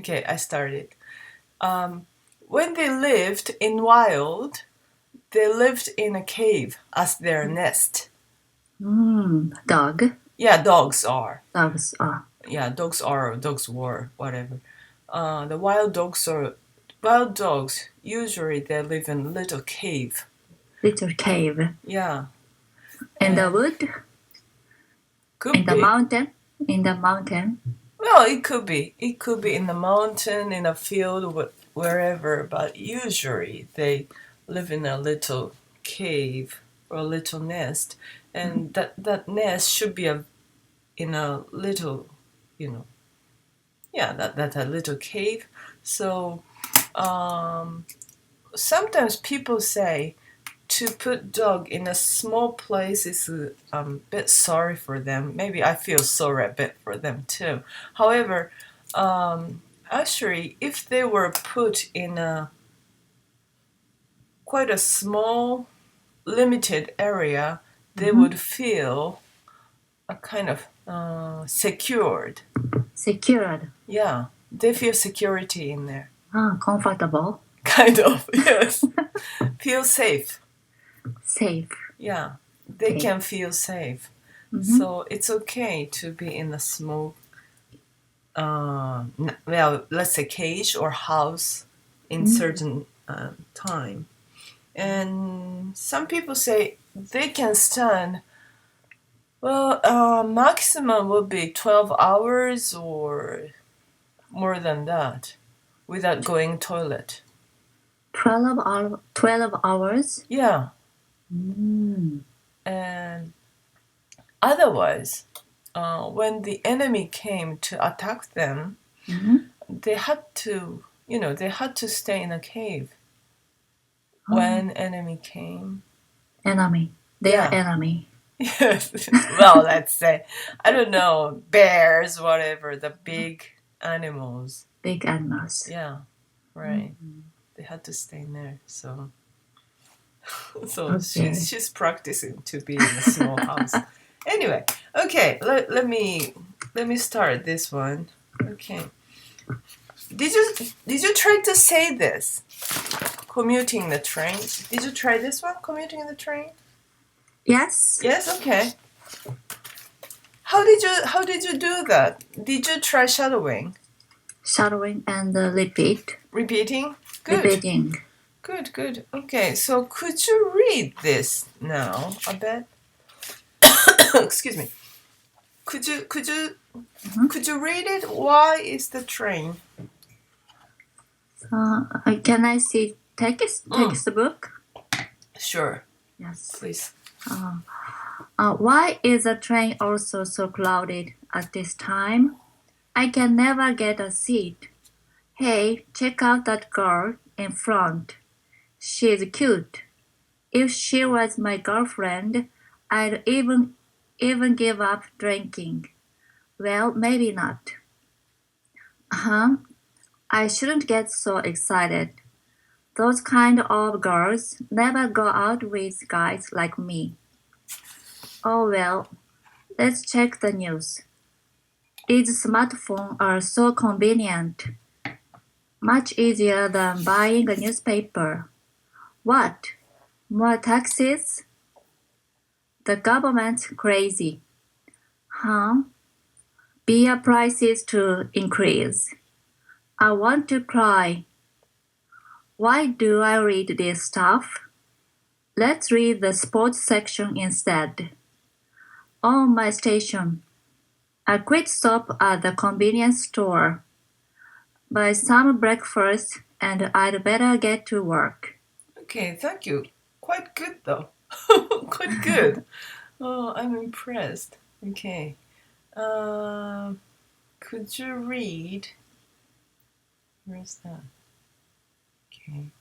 Okay, I started. When they lived in wild, they lived in a cave as their nest. Dog. Yeah, dogs are. Dogs are. Yeah, dogs are, dogs were, whatever. The wild dogs. Usually they live in a little cave. Little cave. Yeah. In the wood. Could in the be. mountain. In the mountain. Well, it could be. It could be in the mountain, in a field, wherever. But usually they live in a little cave or a little nest, and that nest should be in a little, that's a little cave. So sometimes people say to put dog in a small place is a bit sorry for them. Maybe I feel sorry a bit for them too. However, actually, if they were put in a quite a small, limited area, they would feel a kind of secured. Secured. Yeah, they feel security in there. Comfortable. Kind of, yes. Feel safe. Safe. Yeah, they Okay. can feel safe. So it's okay to be in a small, let's say cage or house in certain time. And some people say they can stand, maximum would be 12 hours or more than that without going toilet. 12 hours? Yeah. And otherwise, when the enemy came to attack them, they had to, they had to stay in a cave. When enemy came. Enemy. They are enemy. Yes. Well, let's say, I don't know, bears, whatever, the big animals. Big animals. Yeah, right. They had to stay in there, so okay. she's practicing to be in a small house. Anyway, okay, let me start this one. Okay. Did you try to say this? Commuting the train. Did you try this one? Commuting the train? Yes. Yes, okay. How did you do that? Did you try shadowing? Shadowing and repeat. Repeating? Good. Repeating. Good. Okay, so could you read this now a bit? Excuse me. Could you read it? Why is the train? Can I see textbook? Sure. Yes. Please. Why is the train also so crowded at this time? I can never get a seat. Hey, check out that girl in front. She's cute. If she was my girlfriend, I'd even give up drinking. Well, maybe not. I shouldn't get so excited. Those kind of girls never go out with guys like me. Oh well, let's check the news. These smartphones are so convenient. Much easier than buying a newspaper. What? More taxes? The government's crazy. Beer prices to increase. I want to cry. Why do I read this stuff? Let's read the sports section instead. On my station, a quick stop at the convenience store. Buy some breakfast and I'd better get to work. Okay, thank you. Quite good though. Quite good. Oh, I'm impressed. Okay. Could you read? Where's that? Okay.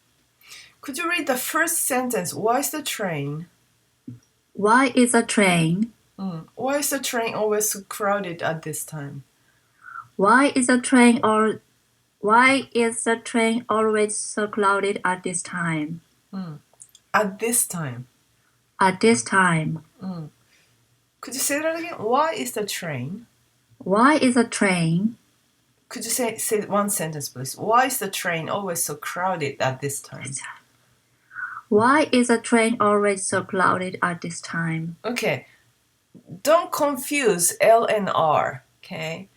Could you read the first sentence? Why is the train? Why is a train? Why is the train always so crowded at this time? Why is the train always so crowded at this time? At this time. At this time. Could you say that again? Why is the train? Why is a train? could you say one sentence, please? Why is the train always so crowded at this time? Why is the train always so crowded at this time? Okay, don't confuse L and R. Okay,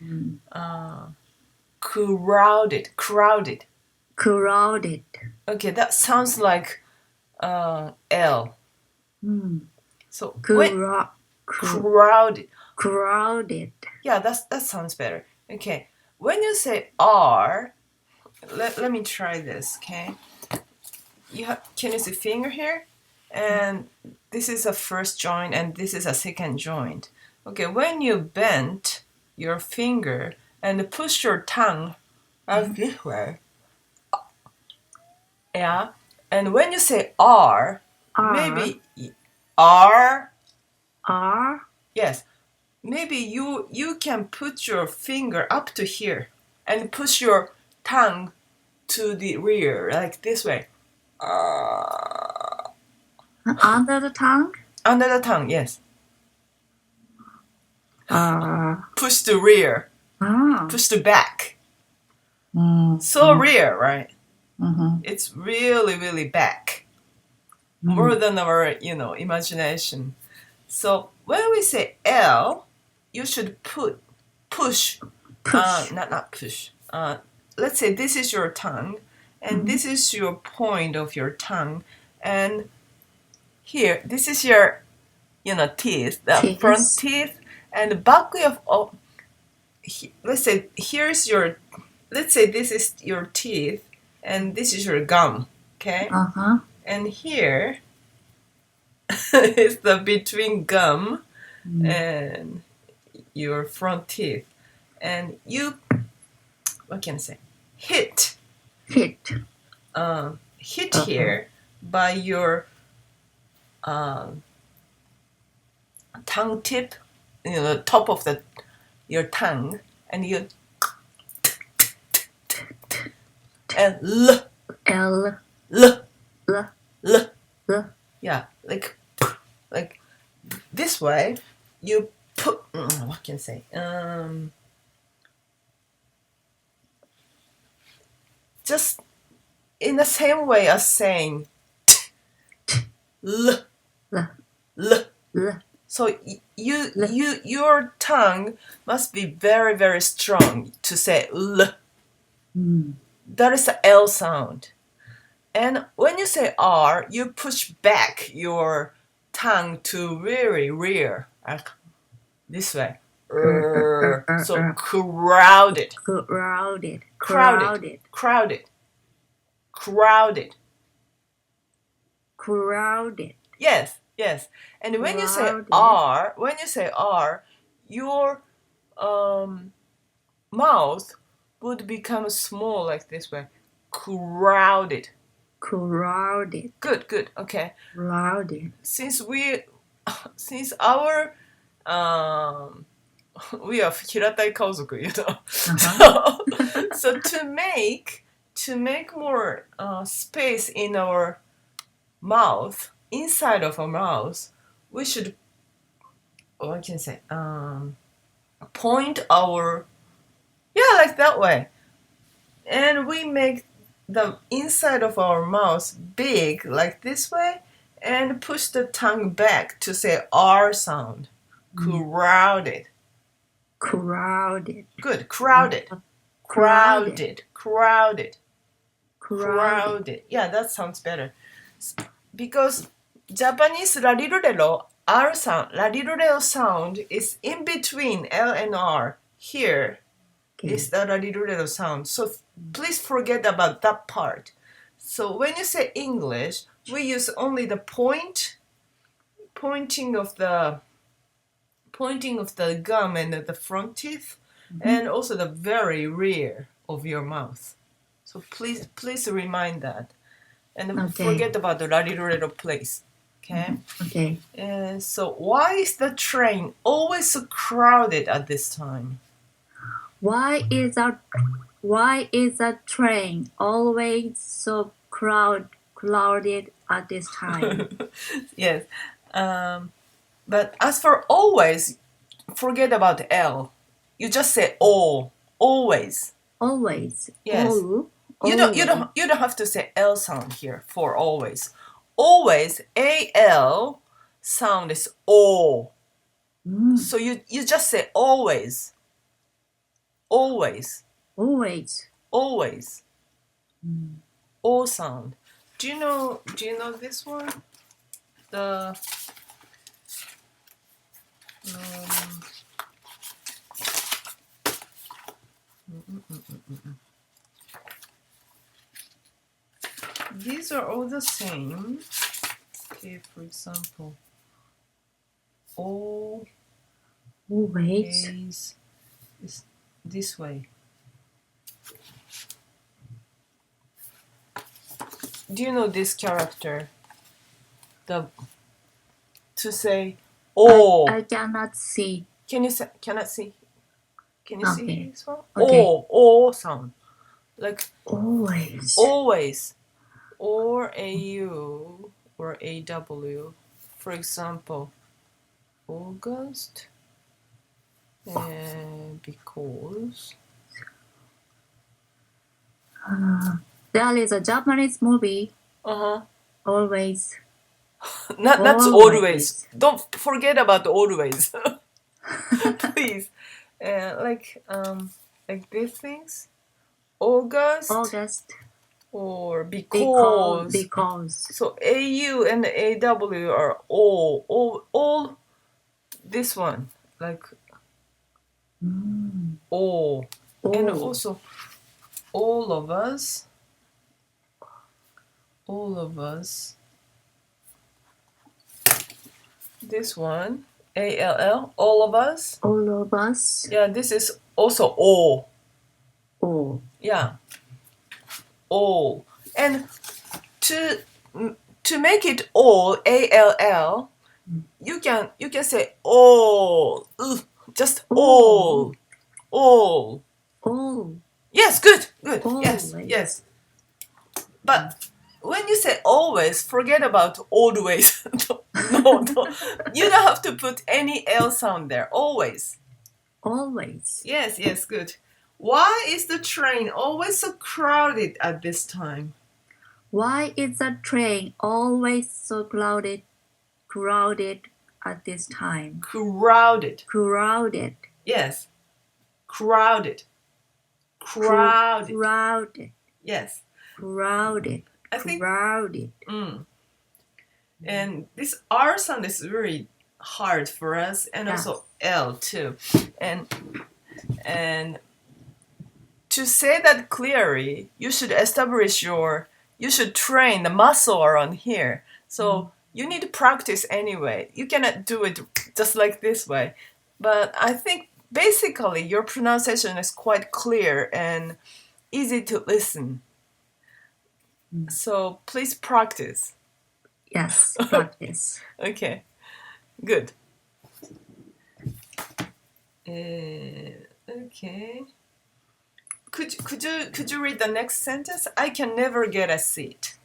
crowded. Crowded. Okay, that sounds like L. So crowded. Crowded. Yeah, that sounds better. Okay, when you say R, let me try this. Okay, can you see finger here? And this is a first joint, and this is a second joint. Okay, when you bend your finger and push your tongue out this way, yeah. And when you say R, maybe R. Yes, maybe you can put your finger up to here and push your tongue to the rear, like this way. Under the tongue? Under the tongue, yes. Push to rear. Push to back. So rear, right? It's really, really back. More than our, imagination. So when we say L, you should push. Not push. Let's say this is your tongue, and this is your point of your tongue, and here, this is your, teeth, the front teeth, and the back of, let's say this is your teeth, and this is your gum, okay? And here is the between gum and your front teeth, and you, what can I say? Hit here by your tongue tip, the top of your tongue, and you and L. Yeah, like this way. You put what can I say? Just in the same way as saying l. So your tongue must be very, very strong to say l. That is the L sound. And when you say R, you push back your tongue to very rear, like this way. So crowded. Yes. And when you say R, your mouth would become small like this way. Crowded. Good. Okay. Crowded. Since our we are Hiratai Kaozoku, so to make more space in our mouth, inside of our mouth, we should, what can I say, point our, like that way, and we make the inside of our mouth big like this way, and push the tongue back to say R sound. Crowded. Good. Crowded. Yeah, that sounds better. Because Japanese rarirurero R sound, rarirurero sound is in between L and R. Here is the rarirurero sound. So please forget about that part. So when you say English, we use only the pointing of the gum and the front teeth, and also the very rear of your mouth. So please remind that, and forget about the rarirurero place. Okay. And so why is the train always so crowded at this time? Why is a train always so crowded at this time? Yes. But as for always, forget about L. You just say always. Always. Yes. All. You don't have to say L sound here for always. Always AL sound is O. So you just say always. Always. Always. Always. O sound. Do you know this one? The these are all the same. Okay, for example, always is this way. Do you know this character? To say oh. I cannot see. Cannot see? Can you see Okay. this one? Okay. O sound. Like Always. always. Or AU or AW. For example, August. Because. There is a Japanese movie. Always. That's always. Don't forget about always. Please. Like these things. August. Or because. So AU and AW are all this one. Like all. And also all of us. This one, ALL, all of us. All of us. Yeah, this is also all. All. Yeah, all. And to make it all, ALL, you can say all. Just all. All. Yes, good. Always. Yes. But when you say always, forget about always. No. You don't have to put any L sound there. Always. Yes, good. Why is the train always so crowded at this time? Why is the train always so crowded at this time? Crowded. Yes. Crowded. Yes. Crowded. I think. Crowded. And this R sound is very hard for us, and also L too. And to say that clearly, you should train the muscle around here. So you need to practice anyway. You cannot do it just like this way. But I think basically your pronunciation is quite clear and easy to listen. So please practice. Yes, practice. Okay, good. Okay. Could you read the next sentence? I can never get a seat.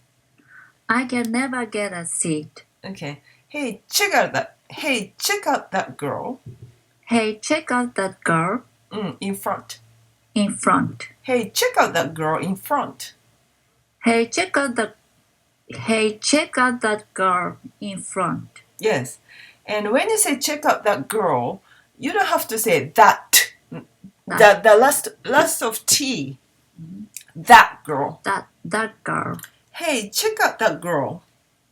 I can never get a seat. Okay. Hey, check out that girl. Hey, check out that girl. In front. In front. Hey, check out that girl in front. Hey, check out that girl in front. Yes. And when you say check out that girl, you don't have to say that. The last of T. That girl. That girl. Hey, check out that girl.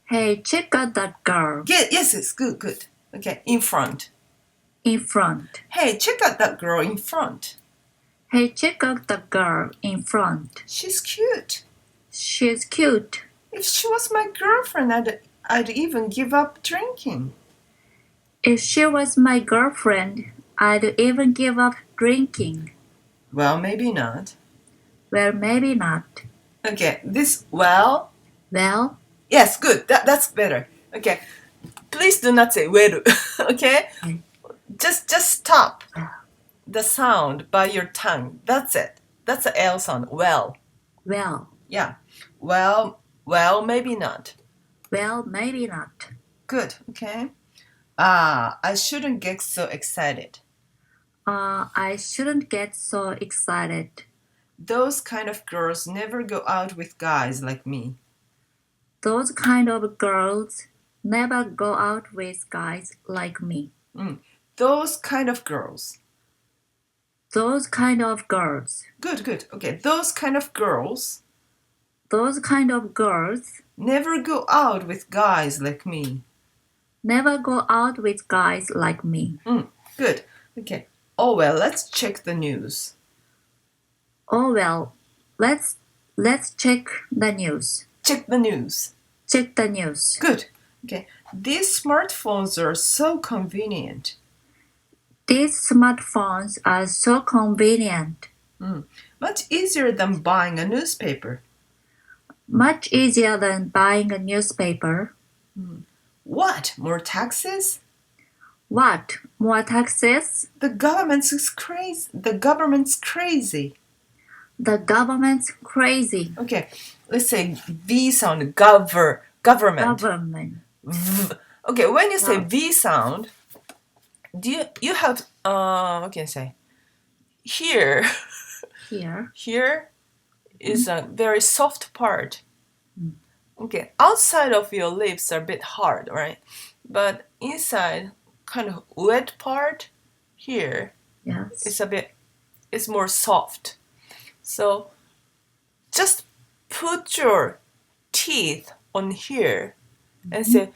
Hey, check out that girl. Yes, it's good. Okay, in front. In front. Hey, check out that girl in front. Hey, check out that girl in front. She's cute. She's cute. If she was my girlfriend, I'd even give up drinking. If she was my girlfriend, I'd even give up drinking. Well, maybe not. Well, maybe not. Okay, this well. Well. Yes, good. That's better. Okay, please do not say well. Okay, just stop the sound by your tongue. That's it. That's the L sound. Well. Well. Yeah. Well, maybe not. Well, maybe not. Good. Okay. I shouldn't get so excited. I shouldn't get so excited. Those kind of girls never go out with guys like me. Those kind of girls never go out with guys like me. Those kind of girls. Those kind of girls. Good, good. Okay, those kind of girls Those kind of girls never go out with guys like me. never go out with guys like me. Good. Okay. Oh well, let's check the news. Oh well, let's check the news. Check the news. Check the news. Good. Okay. These smartphones are so convenient. These smartphones are so convenient. Much easier than buying a newspaper. Much easier than buying a newspaper. What? More taxes? What? More taxes? The government's crazy. The government's crazy. The government's crazy. Okay, let's say V sound. Government. Government. Okay, when you say V sound, do you have what can I say? Here is a very soft part. Okay, outside of your lips are a bit hard, right? But inside, kind of wet part here Yes. it's more soft. So just put your teeth on here and say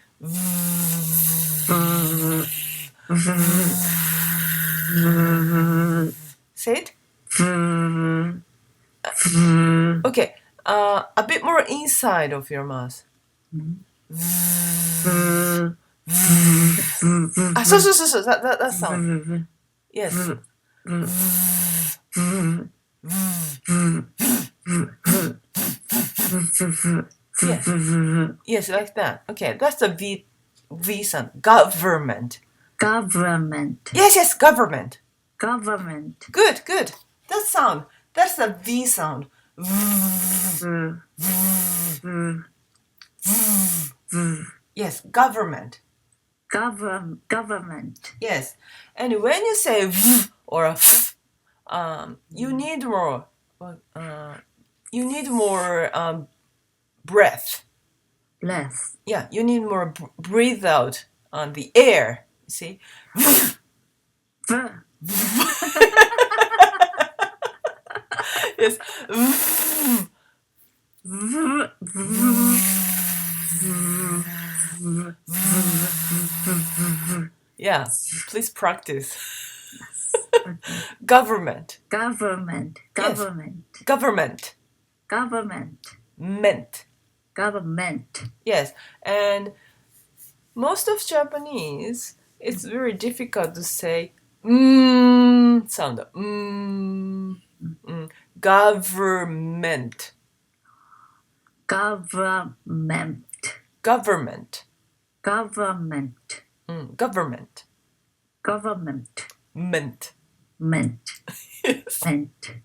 say it. Okay, a bit more inside of your mouth. So that sound. Yes. Yes, like that. Okay, that's the V sound. Government. Government. Yes, government. Government. Good. That sound. That's the V sound. Yes, government. Government. Yes, and when you say v or a f, you need more. Breath. Breath. Yeah, you need more breathe out on the air. You see. Yes. Yeah, please practice. Government. Government. Government. Yes. Government. Government. Meant. Government. Yes, and most of Japanese, it's very difficult to say sound. Government. Government. Government. Government. Government. Government. Meant. Meant. Yes. Meant.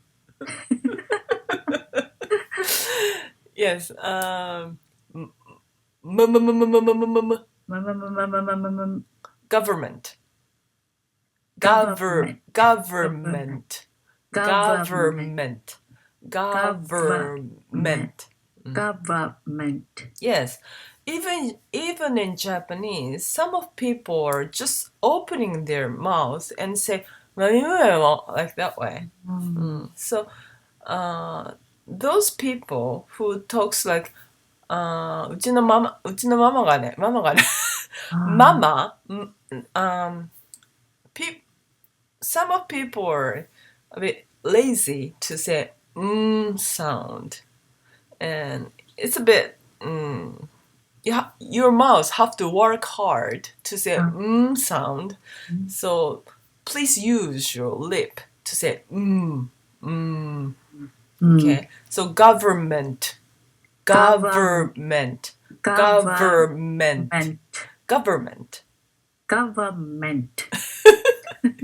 Yes. Government. Government. Government. Government. Yes. Even in Japanese, some of people are just opening their mouth and say like that way. So those people who talks like うちのママがねsome of people are a bit lazy to say sound, and it's a bit your mouth have to work hard to say sound. So please use your lip to say Okay, so government. Government.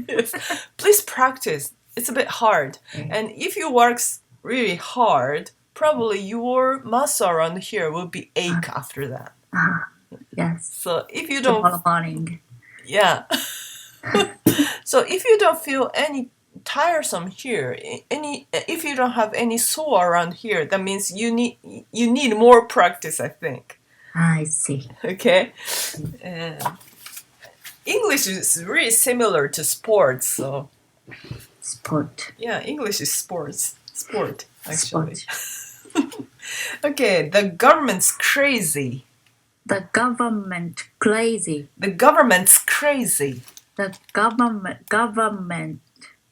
Yes. Please practice. It's a bit hard. And if you work really hard, probably your muscle around here will be ache after that. Yes. So if you don't morning. Yeah. So if you don't feel any tiresome here. If you don't have any sore around here, that means you need more practice, I think. I see. Okay. English is really similar to sports, so Sport. yeah, English is sport actually. Sport. Okay, the government's crazy. The government crazy. The government's crazy. The government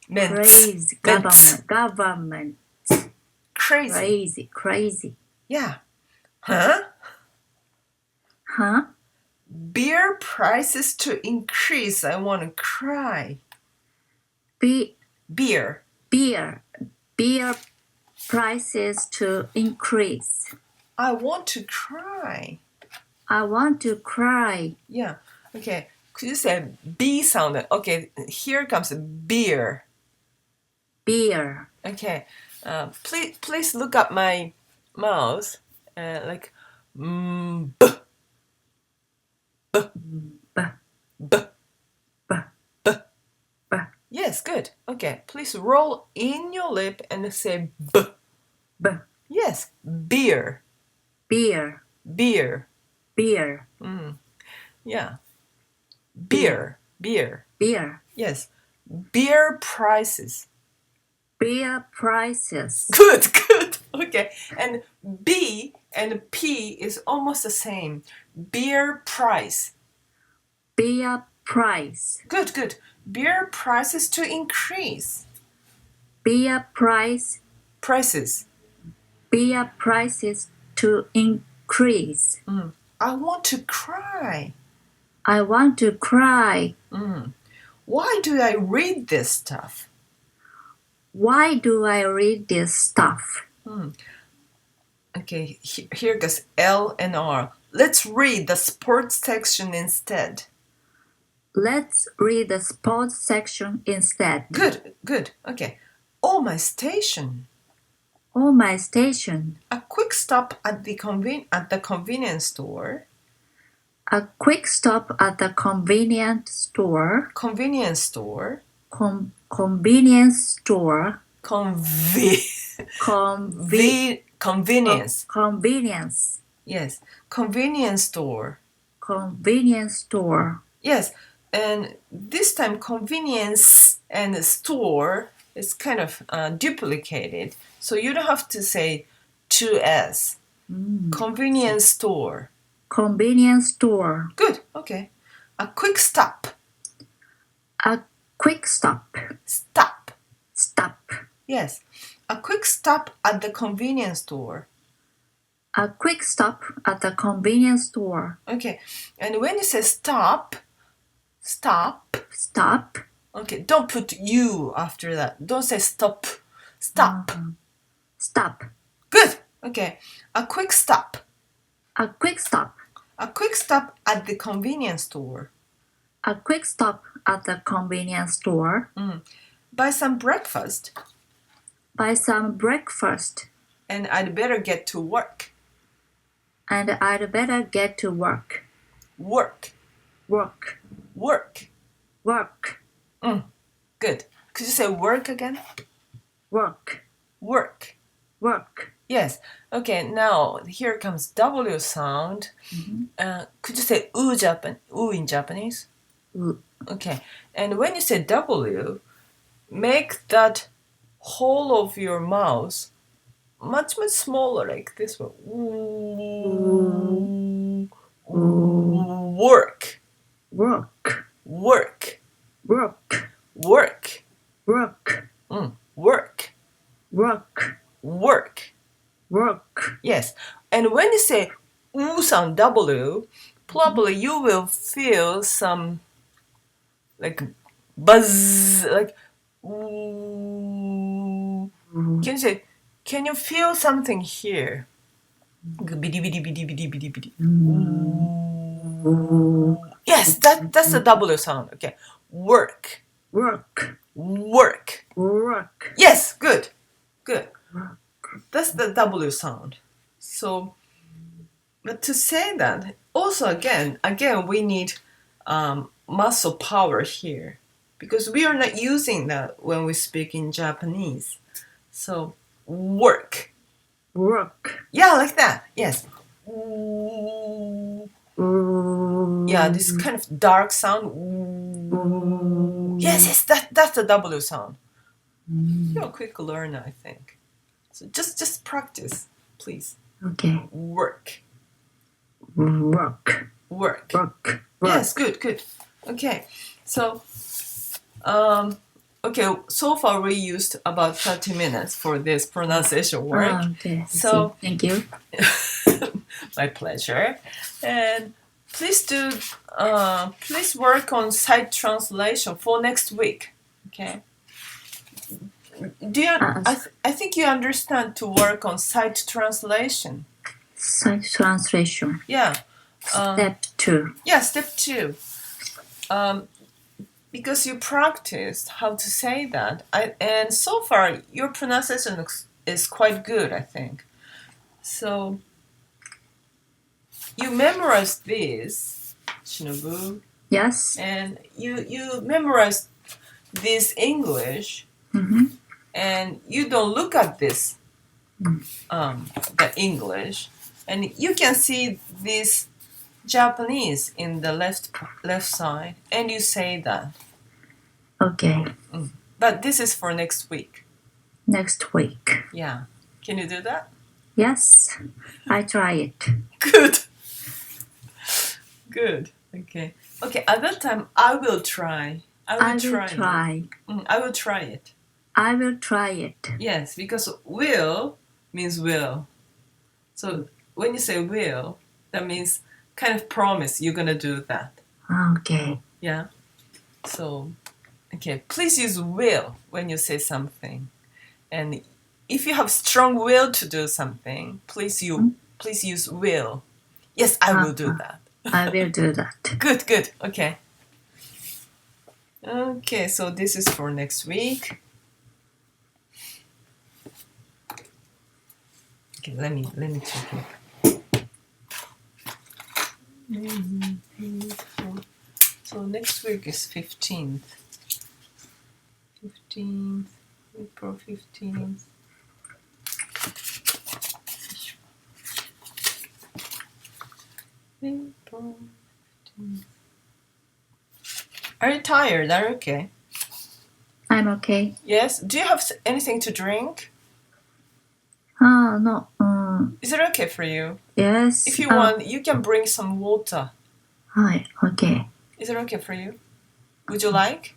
Ments. crazy. Ments. Government Crazy. crazy. Yeah. Huh? Huh? Beer prices to increase. I want to cry. Beer. Beer prices to increase. I want to cry. I want to cry. Yeah. Okay. Could you say B sound? Okay. Here comes beer. Beer. Okay. Please look up my mouth. Like b. B. B. B. B. B. Yes, good. Okay. Please roll in your lip and say b. B. Yes. Beer. Beer. Beer. Beer. Yeah. Beer. Beer. Beer. Yes. Beer prices. Beer prices. Good, good. Okay. And B and P is almost the same. Beer price. Beer price. Good, good. Beer prices to increase. Beer price. Prices. Beer prices to increase. I want to cry. I want to cry. Why do I read this stuff? Why do I read this stuff? Okay, here goes L and R. Let's read the sports section instead. Let's read the sports section instead. Good, good. Okay. Oh, my station. Oh, my station. A quick stop at the convenience store. A quick stop at the convenience store. Convenience store. Convenience store. Convenience. Convenience. Yes. Convenience store. Convenience store. Yes. And this time convenience and store is kind of duplicated. So you don't have to say 2S. Convenience store. Convenience store. Good. Okay. A quick stop. A quick stop. Stop. Stop. Yes. A quick stop at the convenience store. A quick stop at the convenience store. Okay. And when you say stop. Stop. Okay. Don't put you after that. Don't say stop. Stop. Stop. Good. Okay. A quick stop. A quick stop. A quick stop at the convenience store. A quick stop at the convenience store. Buy some breakfast. Buy some breakfast. And I'd better get to work. And I'd better get to work. Work. Work. Work. Work. Good. Could you say work again? Work. Work. Work. Yes. Okay, now here comes W sound. Could you say u in Japanese? Okay. And when you say W, make that whole of your mouth much smaller, like this one. Work. Work. Work. Work. Work. Work. Work. Work. Work. Work. Yes. And when you say U sound W, probably you will feel some like buzz, like ooh. Can you feel something here? Bidi bidi bidi bidi bidi bidi. Yes, that's the W sound. Okay. Work. Work. Work. Work. Yes, good. Good. That's the W sound. So, but to say that, also again, we need muscle power here. because we are not using that when we speak in Japanese. So work. Work. Yeah, like that. Yes. Yeah, this kind of dark sound. Yes, that's the W sound. You're a quick learner, I think. So just practice, please. Okay. Work. Work. Work. Work. Yes, good. Okay. So okay, so far we used about 30 minutes for this pronunciation work. Okay. So thank you. my pleasure. And please please work on site translation for next week. Okay. Do you? I think you understand to work on site translation. Site translation. Yeah. Step 2. Yeah, step 2. Because you practiced how to say that, and so far your pronunciation is quite good, I think. So you memorized this, Shinobu. Yes. And you memorized this English, and you don't look at this, the English, and you can see this Japanese in the left side, and you say that. Okay. But this is for next week. Next week. Yeah. Can you do that? Yes. I try it. Good. Good. Okay. Okay. At that time, I will try. I will try. I will try it. I will try it. Yes, because will means will. So when you say will, that means kind of promise you're gonna do that. Okay. Yeah. So, okay. Please use will when you say something, and if you have strong will to do something, please use will. Yes, I will do that. I will do that. Good. Okay. Okay, so this is for next week. Okay, let me check it. So next week is 15th. April 15th. April 15th. Are you tired? Are you okay? I'm okay. Yes. Do you have anything to drink? No. Is it okay for you? Yes. If you want, you can bring some water. Hi. Okay. Is it okay for you? Would you like?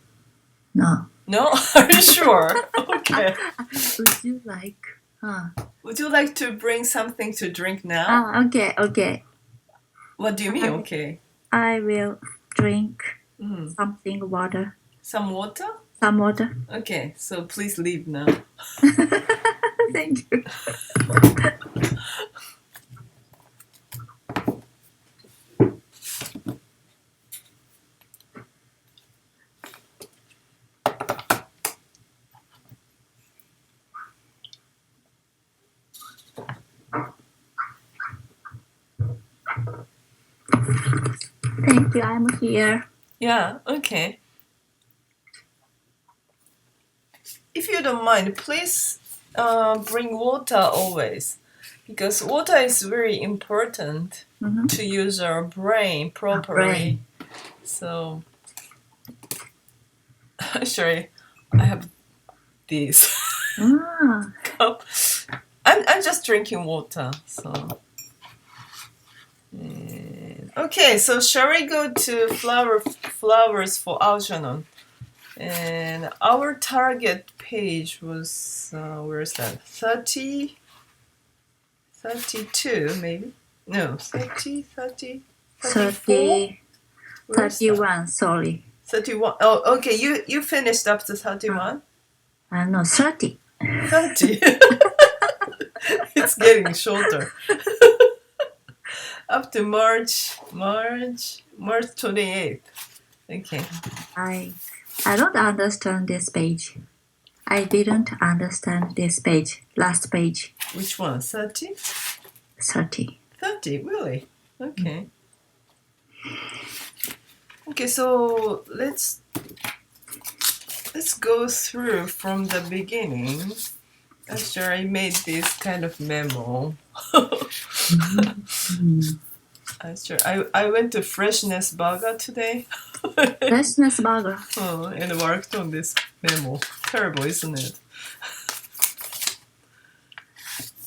No. No? Are you sure? Okay. Would you like? Would you like to bring something to drink now? Okay. What do you mean, okay? I will drink something water. Some water? Some water. Okay, so please leave now. Thank you. Thank you, I'm here. Yeah, okay. If you don't mind, please bring water always, because water is very important to use our brain properly. So, sorry, I have this cup. I'm just drinking water, so. Okay, so shall we go to flowers for Algernon? And our target page was, where is that? 30, 32 maybe? No, 30, 31, sorry. 31. Oh, okay, you finished up to 31? No, 30. 30. It's getting shorter. Up to March 28th. Okay. I don't understand this page. I didn't understand this page. Last page. Which one? 30? 30. 30, really? Okay. Okay, so let's let's go through from the beginning. After I made this kind of memo. After I went to Freshness Burger today. Freshness burger. And worked on this memo. Terrible, isn't it?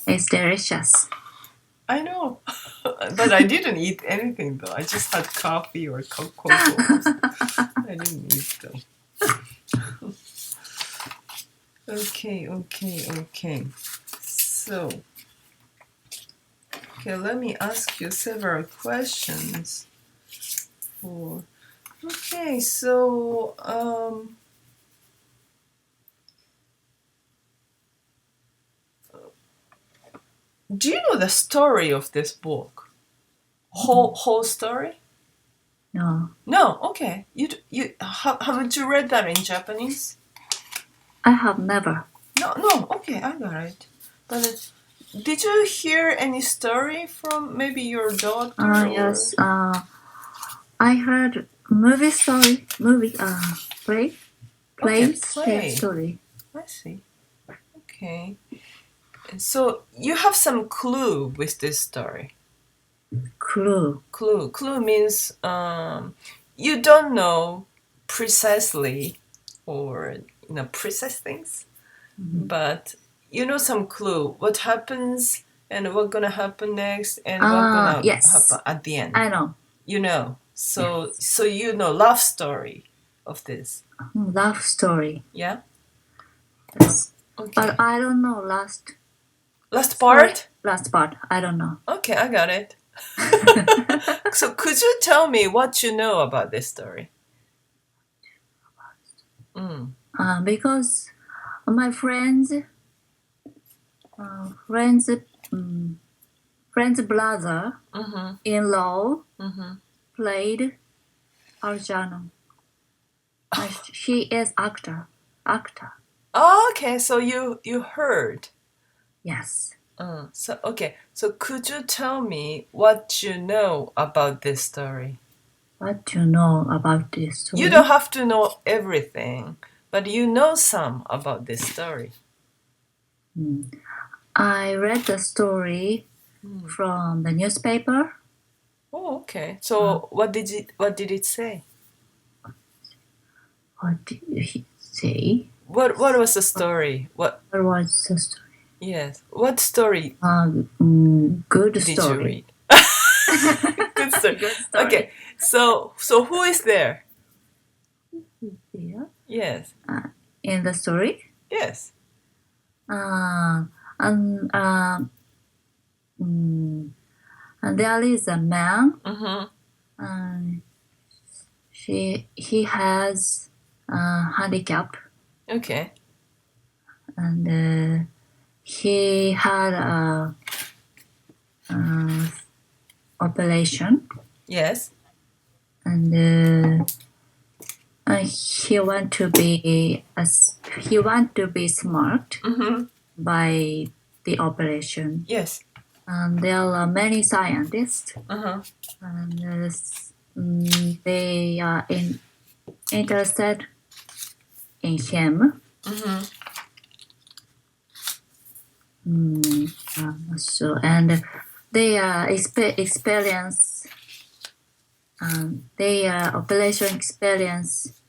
It's delicious. I know. But I didn't eat anything though. I just had coffee or cocoa. I didn't eat them. Okay. So, let me ask you several questions. Okay, so do you know the story of this book? Whole story? No, No. Okay. Haven't you read that in Japanese? I have never. No. Okay, I got it. But did you hear any story from maybe your daughter? Yes. I heard movie story. Play. Play. Story. I see. Okay. So you have some clue with this story. Clue. Clue means you don't know precisely or precise things, but you know some clue what happens and what's gonna happen next and what's gonna happen at the end. I know. You know. So you know love story of this. Love story. Yeah. Yes. Okay. But I don't know last part. Last part. I don't know. Okay, I got it. So could you tell me what you know about this story? Because my friend's brother in-law played Arjano. She is actor. Oh, okay, so you heard. Yes. So could you tell me what you know about this story? What do you know about this story? You don't have to know everything, but you know some about this story. I read the story from the newspaper. Oh, okay. So what did it say? What did he say? What was the story? What was the story? Yes. What story? Good did story. you read? Good story. Good story. Okay. So who is there? Yeah. Yes. In the story? Yes. And there is a man. He has a handicap. Okay. And he had a operation. Yes. And he want to be smart by the operation. Yes. And there are many scientists, and they are interested in him. So and they experience. They operation experience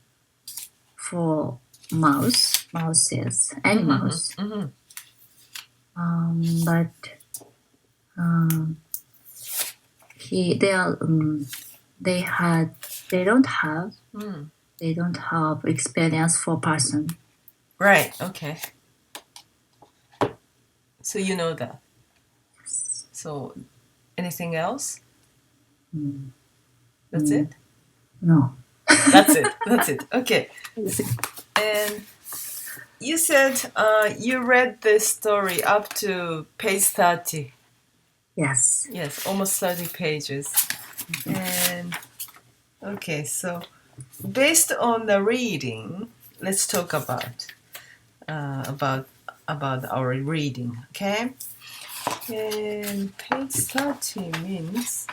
for mouses, animals. But they don't have experience for person. Right. Okay. So you know that. Yes. So anything else? That's it? No. That's it. Okay. And you said you read this story up to page 30. Yes. Yes, almost 30 pages. And okay, so based on the reading, let's talk about our reading, okay? And page 30 means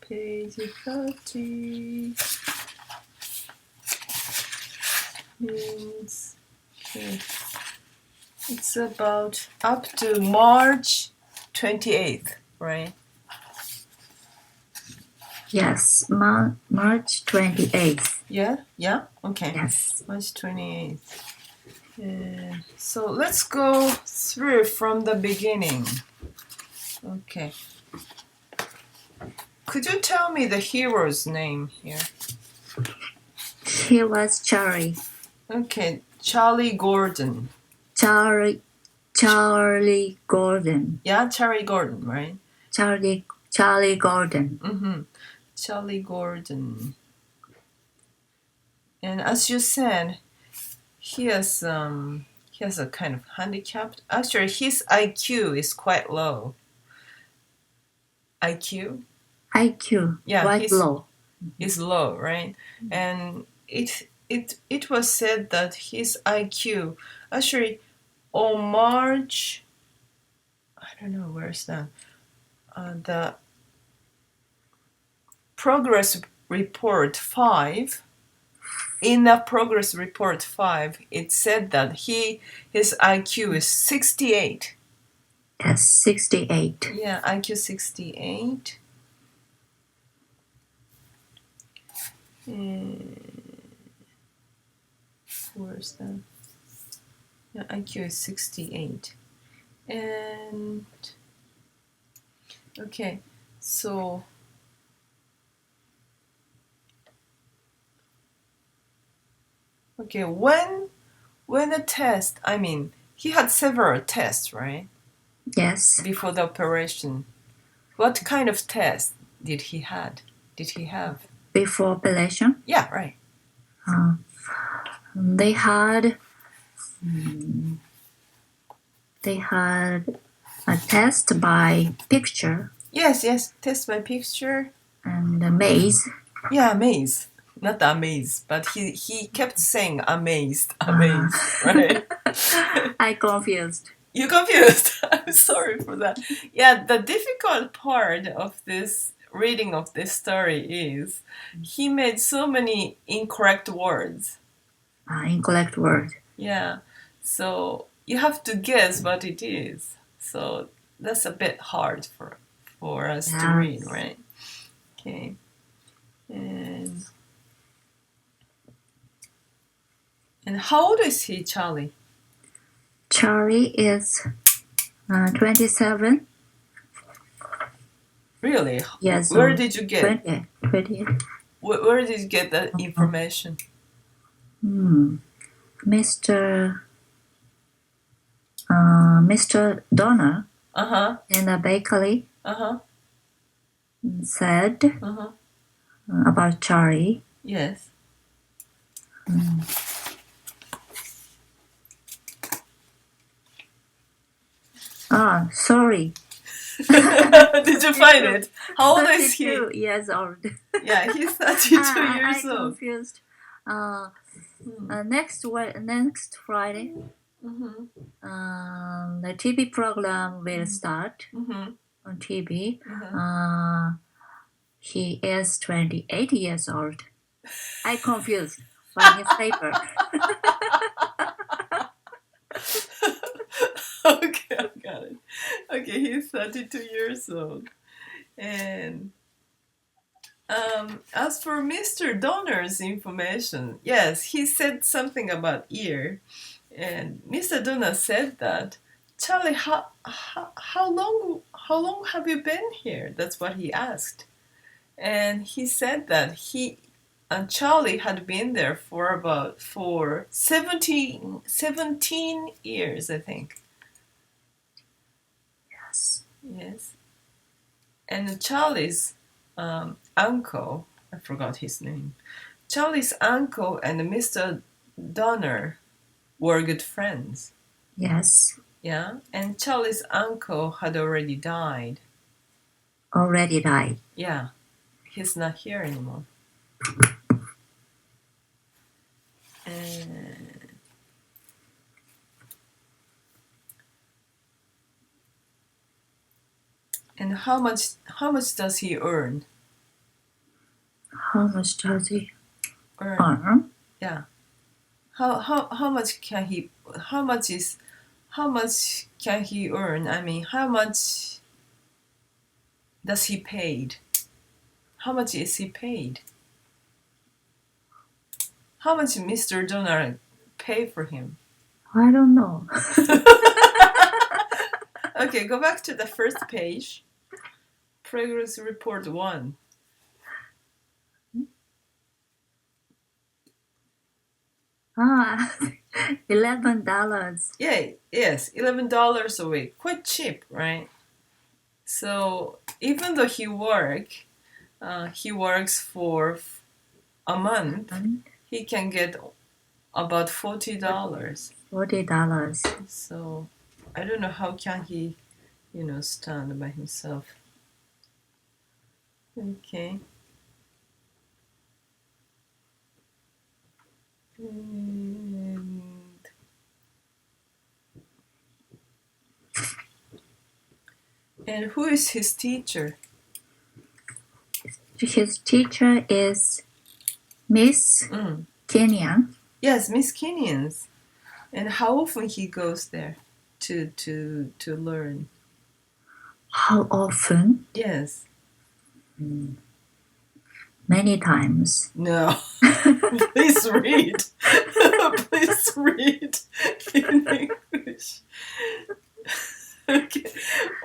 page 30. means okay. It's about up to March 28th, right? Yes, March 28th. Yeah, okay. Yes. March 28th. So let's go through from the beginning. Okay. Could you tell me the hero's name here? He was Charlie. Okay, Charlie Gordon. Charlie Gordon. Yeah, Charlie Gordon, right? Charlie Gordon. Mm-hmm. Charlie Gordon. And as you said, he has a kind of handicap. Actually, his IQ is quite low. IQ? Yeah, quite low. Is low, right? And it was said that his IQ actually on March, I don't know where's that, the progress report 5. In the progress report 5, it said that his IQ is 68. Yes, 68. Yeah, IQ 68. Where's that? Yeah, IQ is 68. And okay, so okay, when the test, I mean, he had several tests, right? Yes. Before the operation. What kind of test did he have? Before operation, Yeah, right. they had a test by picture Yes, test by picture. and a maze. Yeah, amaze. Not amaze, but he kept saying amazed, right? I confused. You confused. I'm sorry for that. Yeah, the difficult part of this reading of this story is he made so many incorrect words. Incorrect word. Yeah, so you have to guess what it is. So that's a bit hard for us to read, right? Okay. And how old is he, Charlie? Charlie is 27. Really? Yes. Where did you get? 20. Where did you get that information? Mr. Donner in the bakery said about Charlie. Yes. Sorry. Did you find it? How old is he? 32 years old. Yeah, he's 32 years I old. Confused. Next Friday, the TV program will start on TV. He is 28 years old. I confused by his paper. Okay, I got it. Okay, he's 32 years old. And as for Mr. Donner's information, yes, he said something about ear. And Mr. Donner said that, Charlie, how long have you been here? That's what he asked. And he said that Charlie had been there for 17 years, I think. Yes. And Charlie's uncle, I forgot his name. Charlie's uncle and Mr. Donner were good friends. Yes. Yeah. And Charlie's uncle had already died. Already died. Yeah. He's not here anymore. And how much does he earn? How much does he earn? Yeah. how much can he? How much can he earn? I mean, how much does he paid? How much is he paid? How much Mr. Donald pay for him? I don't know. Okay, go back to the first page. Progress report 1. $11. Yeah, yes, $11 a week. Quite cheap, right? So even though he works for a month, he can get about $40. $40. So I don't know how can he, stand by himself. Okay. And who is his teacher? His teacher is Miss Kenyon. Yes, Miss Kenyans. And how often he goes there to learn? How often? Yes. Many times. No. Please read. Please read in English. Okay.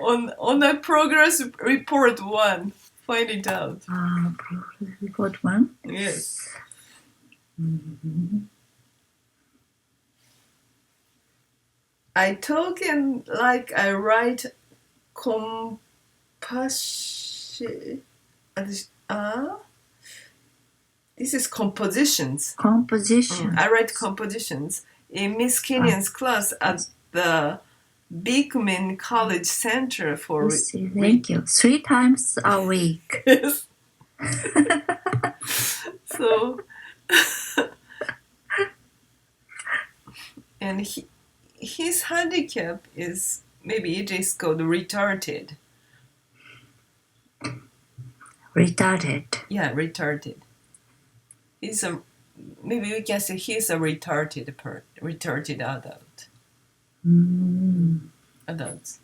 On the progress report 1, find it out. Progress report 1? Yes. I talk and like I write compassion. This is compositions. Composition. I write compositions in Miss Kenyon's class at the Beekman College Center for. Thank you. 3 times a week. Yes. So, and his handicap is, maybe it is called retarded. Retarded. Yeah, retarded. Maybe we can say he's a retarded adult. Adults.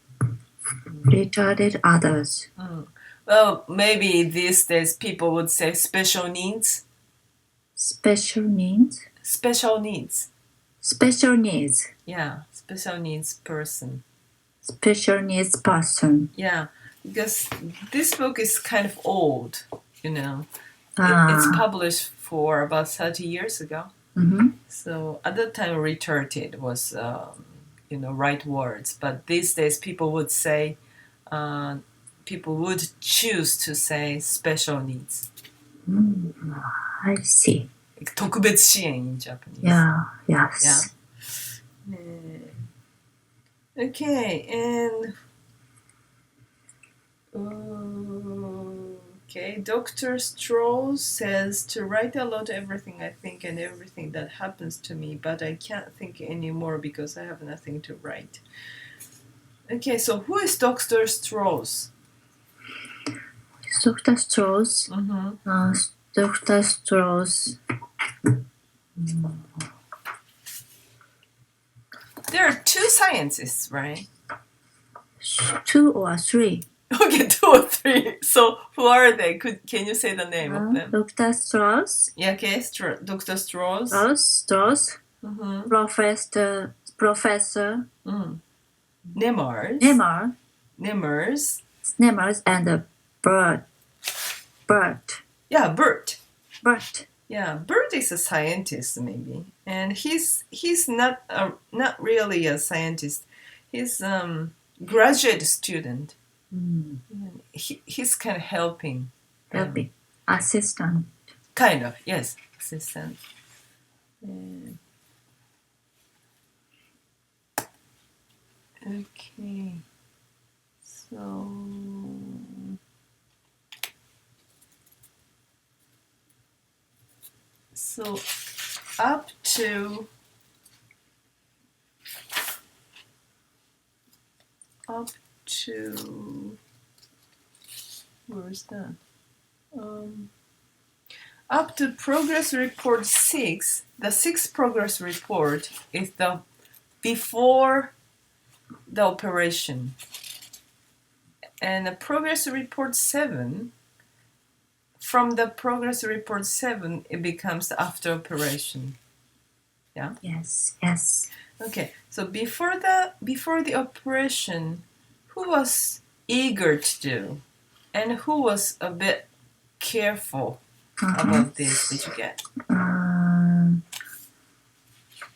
Retarded others. Well, maybe these days people would say special needs. Special needs? Special needs. Special needs. Yeah, special needs person. Special needs person. Yeah, because this book is kind of old, It's published for about 30 years ago. So at that time, retarded was, right words. But these days, people would say, people would choose to say special needs. I see. 特別支援 in Japanese. Yeah, yes. Yeah. Okay, and Dr. Stroll says to write a lot everything I think and everything that happens to me, but I can't think anymore because I have nothing to write. Okay, so who is Dr. Strauss? Dr. Strauss. Dr. Strauss. There are 2 scientists, right? 2 or 3. Okay, 2 or 3. So who are they? Can you say the name of them? Dr. Strauss. Yeah, okay, Dr. Strauss. Strauss. Professor. Nemers. Nemers and Bert. Yeah, Bert. Bert. Yeah, Bert is a scientist maybe, and he's not really a scientist. He's graduate student. He's kind of helping. Assistant. Kind of, yes, assistant. Okay, so up to where is that? up to progress report 6, the sixth progress report is the before the operation. And the progress report 7, from the progress report 7, it becomes after operation. Yeah? Yes, yes. Okay, so before the operation, who was eager to do? And who was a bit careful about this? Did you get?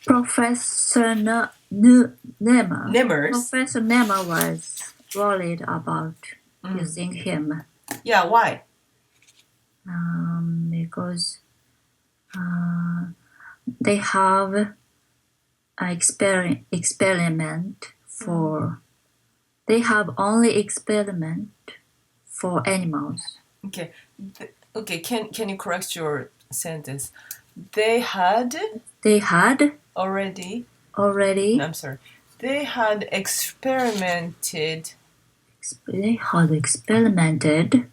Professor Nemmer. Nimmers. Professor Nemmer was worried about using him. Yeah, why? Because they have an experiment for. They have only experiment for animals. Okay, okay. Can you correct your sentence? They had They had already. already. I'm sorry. They had experimented. They had experimented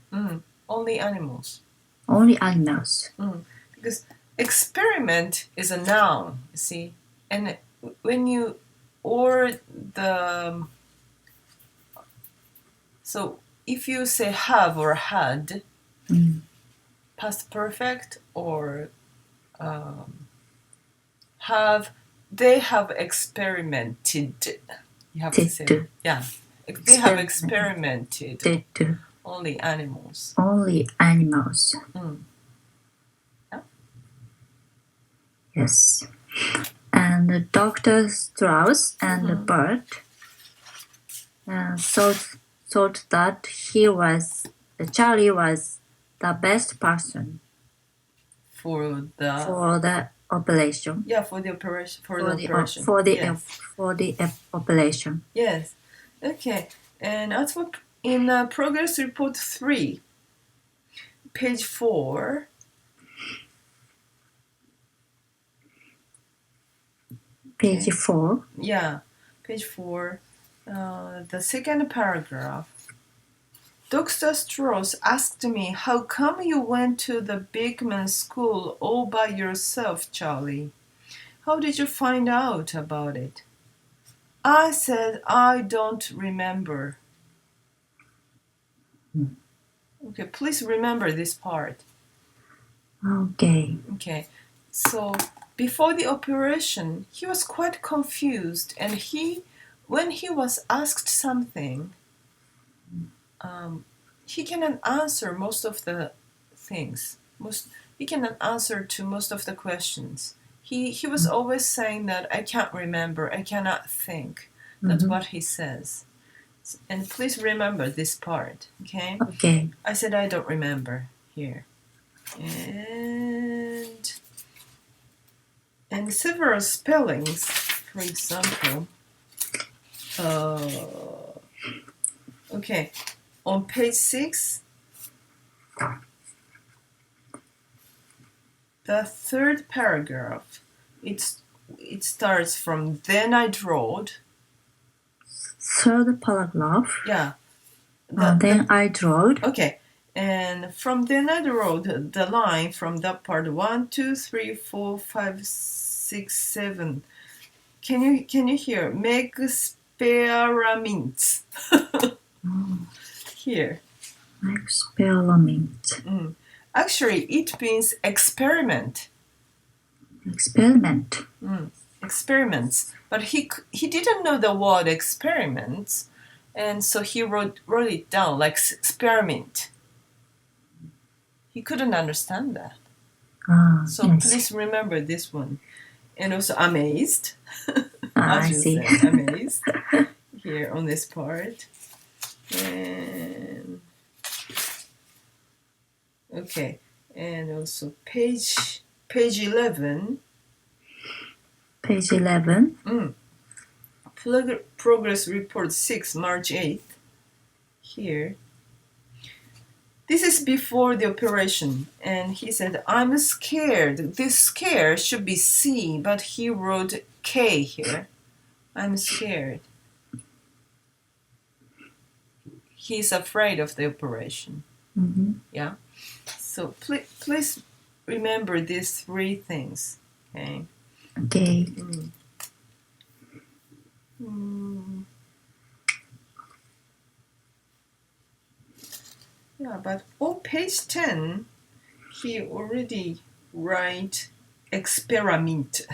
Only animals. only animals. Because experiment is a noun, you see, and when you or the so if you say have or had, past perfect or have, they have experimented. You have to say, yeah, they have experimented only animals. Only animals. Yeah. Yes. And Dr. Strauss and Bert thought that Charlie was the best person For the operation. Yeah, for the operation. For the operation. Yes. Okay. And as for in progress report 3, page 4. Page 4. Yeah, page 4. The second paragraph. Dr. Strauss asked me, how come you went to the Bigman school all by yourself, Charlie? How did you find out about it? I said, I don't remember. Okay, please remember this part. Okay. Okay, so before the operation, he was quite confused, and when he was asked something, he cannot answer most of the things. He cannot answer to most of the questions. He was always saying that I can't remember, I cannot think. That's what he says. And please remember this part, okay? Okay. I said I don't remember here. And several spellings, for example. Okay, on page 6, the third paragraph, it starts from then I drawed. Third paragraph. Yeah. Then I drawed. Okay. And from then I wrote the line from that part 1, 2, 3, 4, 5, 6, 7. Can you hear? Make experiments. Here. Experiment. Actually, it means experiment. Experiment. Experiments. But he didn't know the word experiments, and so he wrote it down like experiment. He couldn't understand that. So yes. Please remember this one. And also amazed. I see. Say, amazed. Here on this part. And okay. And also page 11. Page 11. Progress report 6, March 8th. Here. This is before the operation, and he said, I'm scared. This scare should be C, but he wrote K here. I'm scared. He's afraid of the operation. Yeah. So please remember these three things. Okay. Okay. Yeah, but on page 10, he already write experiment.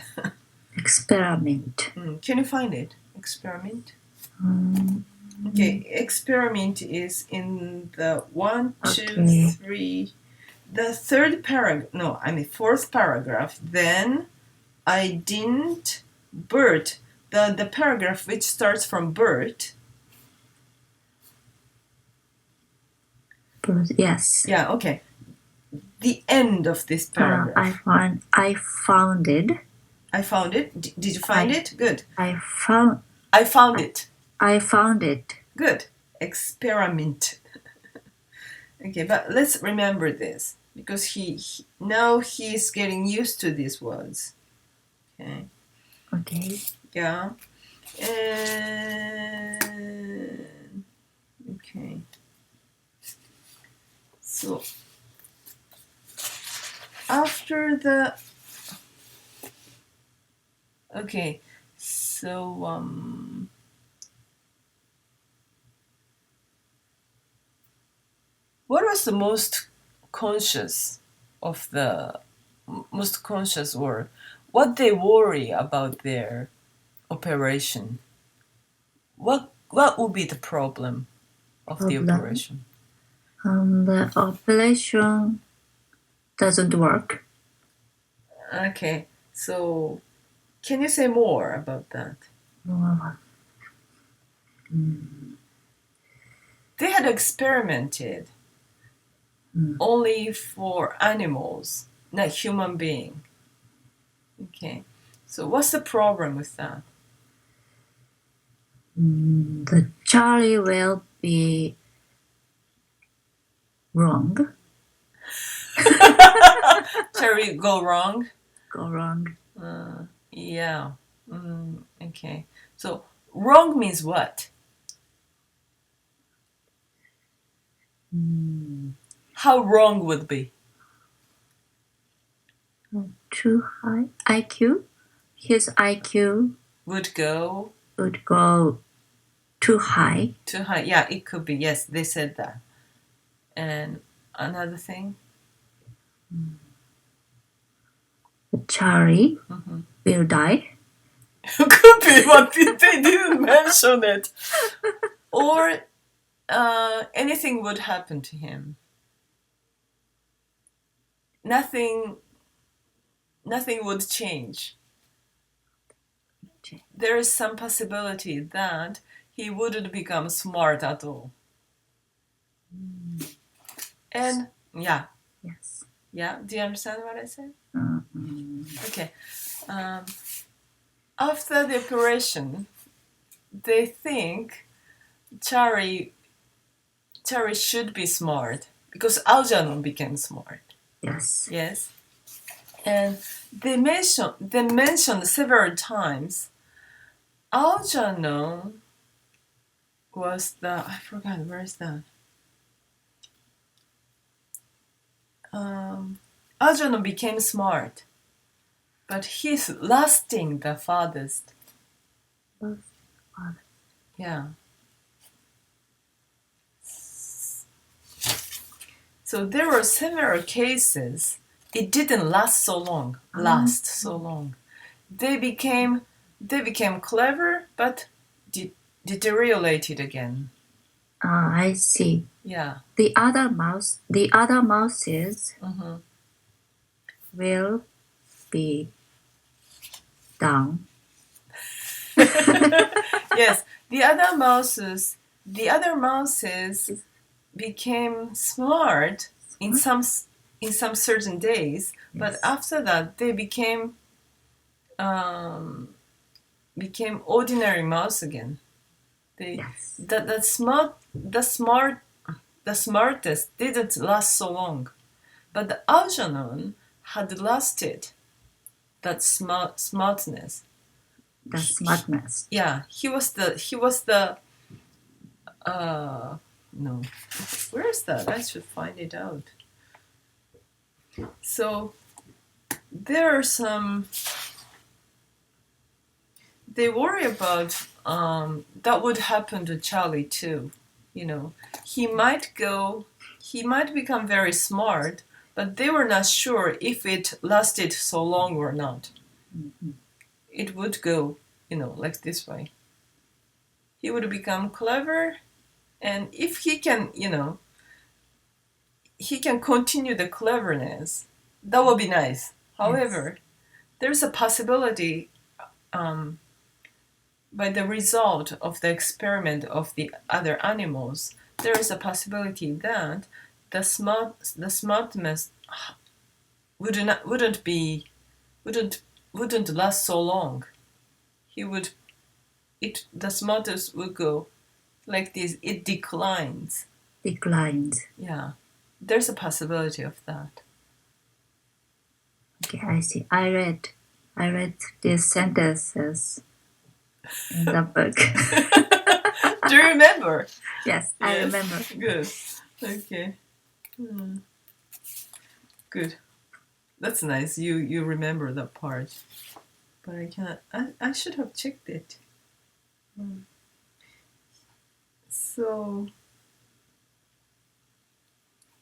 Experiment. Can you find it? Experiment? Um, Okay, experiment is in the 1, 2, Okay. 3, the fourth paragraph. Then I didn't Bert, the paragraph which starts from Bert. Yes. Yeah, okay. The end of this paragraph. I found it. I found it. Did you find it? Good. I found it. I found it. Good. Experiment. Okay, but let's remember this because he now he's getting used to these words. Okay. Okay. Yeah. And okay. So after the okay, so what was the most conscious or what they worry about their operation? What would be the problem of the operation? The operation doesn't work. Okay, so can you say more about that? They had experimented only for animals, not human being. Okay, so what's the problem with that? The Charlie will be wrong. Cherry go wrong? Go wrong. Yeah. Okay. So wrong means what? How wrong would be? Too high IQ. His IQ Would go too high. too high. Yeah, it could be. Yes, they said that. And another thing? Charlie will die. Could be, but they didn't mention it. Or anything would happen to him. Nothing would change. There is some possibility that he wouldn't become smart at all. And yeah. Yes. Yeah, do you understand what I said? Okay. After the operation, they think Charlie should be smart because Algernon became smart. Yes. Yes. And they mentioned several times Algernon was I forgot, where is that? Algernon became smart, but he's lasting the farthest. Yeah. So there were several cases. It didn't last so long. They became clever, but deteriorated again. I see. Yeah. The other mouses will be down. Yes, the other mouses became smart in some certain days, but after that they became ordinary mouse again. The smartest didn't last so long, but the Algernon had lasted that smartness. The smartness. Yeah, he was the no. Where is that? I should find it out. So there are some. They worry about that would happen to Charlie too. You know, he might become very smart, but they were not sure if it lasted so long or not. Mm-hmm. It would go, like this way. He would become clever, and if he can, he can continue the cleverness, that would be nice. However, there's a possibility by the result of the experiment of the other animals, there is a possibility that the smartness wouldn't last so long. The smartness would go like this. It declines. Declines. Yeah, there's a possibility of that. Okay, I see. I read these sentences in the book. Do you remember? Yes, I remember. Good. Okay. Good. That's nice. You remember that part. But I can't. I should have checked it. So.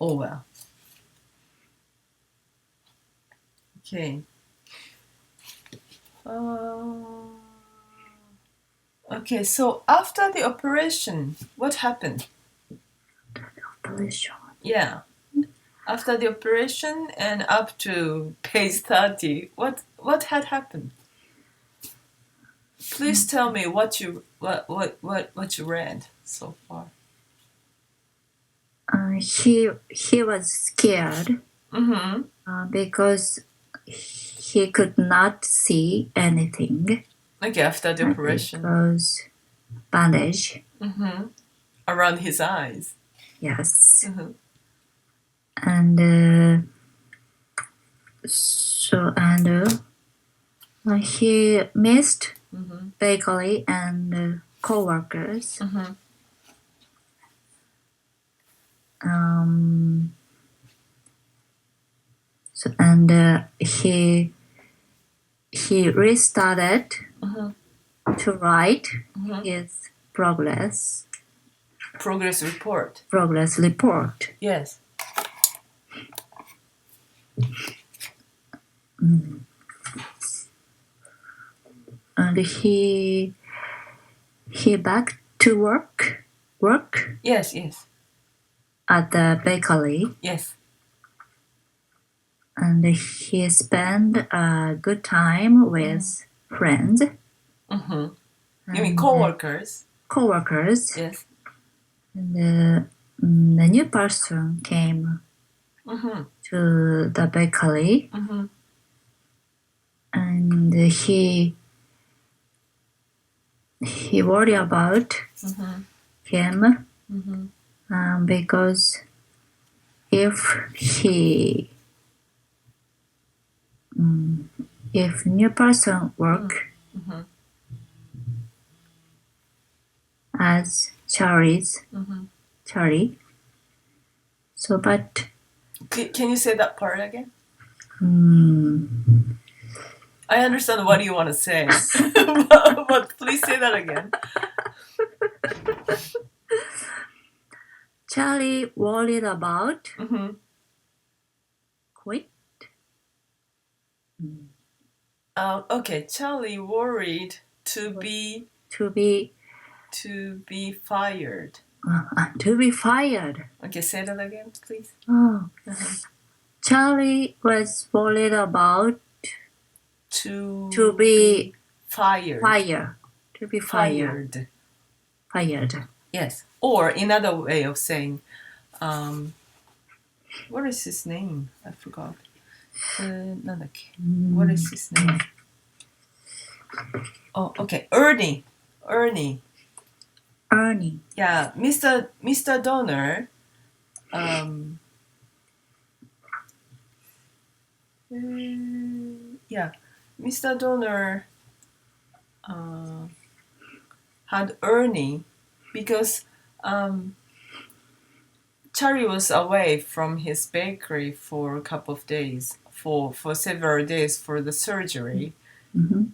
Oh well. Okay. Okay, so after the operation, what happened? Operation. Yeah. After the operation and up to page 30, what had happened? Please tell me what you read so far. He was scared because he could not see anything. Okay, after the operation. Because bandage. Around his eyes. Yes. And he missed bakery and co-workers. He restarted to write his progress report. Progress report. Yes. And he back to work. Yes. At the bakery. Yes. And he spent a good time with friends. You mean co-workers? Co-workers. Yes. And the new person came to the bakery. And he worried about him because if new person work as Charlie. So, but can you say that part again? I understand what you want to say, but please say that again. Charlie worried about quit. Okay, Charlie worried to be fired. To be fired. Okay, say that again, please. Charlie was worried about to be fired. To be fired. Yes. Or another way of saying, what is his name? I forgot. What is his name? Oh, okay. Ernie. Yeah, Mr. Donner. Mr. Donner had Ernie because Charlie was away from his bakery for a couple of days, for several days for the surgery, Mhm.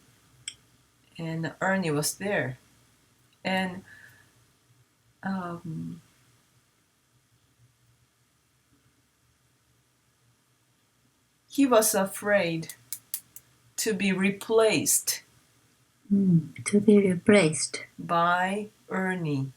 and Ernie was there, and he was afraid to be replaced To be replaced. by Ernie.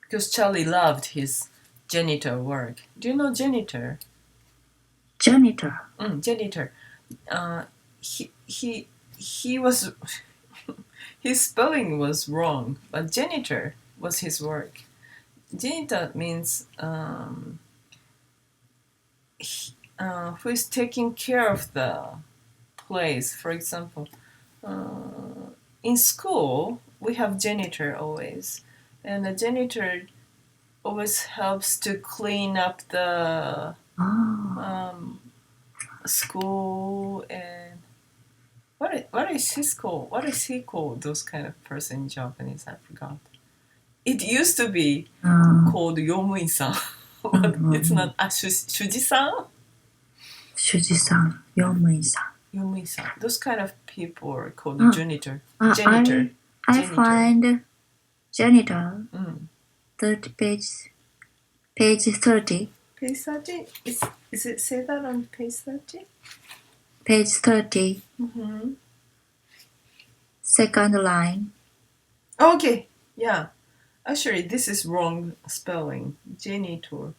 Because Charlie loved his janitor work. Do you know janitor? Janitor. Janitor. He was his spelling was wrong, but janitor was his work. Janitor means who is taking care of the place. For example, in school we have janitor always, and the janitor always helps to clean up the school. And what is his called? What is he called? Those kind of person in Japanese, I forgot. It used to be called yomuin-san, but it's not. Shuji-san. Shuji-san, yomuin-san. Yomuin-san. Those kind of people are called janitor. I Janitor. find janitor. 30 page 30. Page 30. Is it say that on page 30? Page 30. Second line. Okay. Yeah. Actually, this is wrong spelling. Janitor.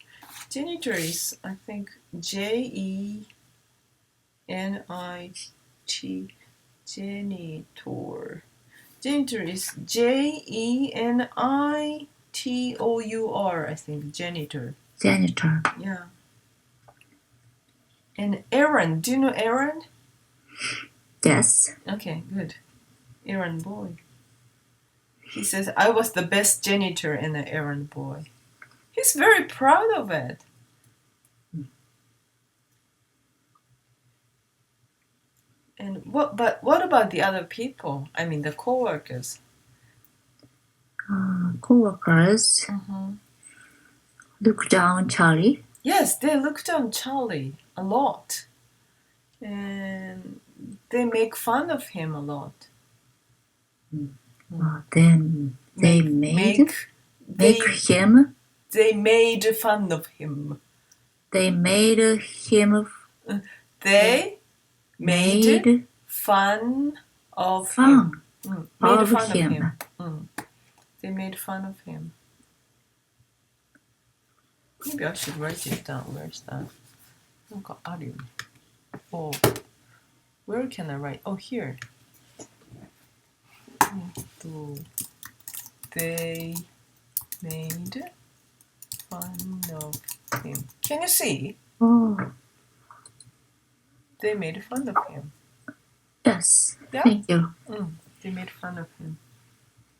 Janitor is, I think, Jenit. Janitor. Janitor is Jenitor. I think janitor. Janitor. Yeah. And Aaron. Do you know Aaron? Yes. Okay, good. Aaron boy. He says, I was the best janitor and an errand boy. He's very proud of it. And what about the other people? I mean, the co-workers. Co-workers look down Charlie. Yes, they look down Charlie a lot. And they make fun of him a lot. Then they made him. They made fun of him. They made him. They made fun of him. Made fun of him. They made fun of him. Maybe I should write it down. Where's that? Oh, where can I write? Oh, here. They made fun of him. Can you see? Oh. They made fun of him. Yes. Yeah? Thank you. They made fun of him.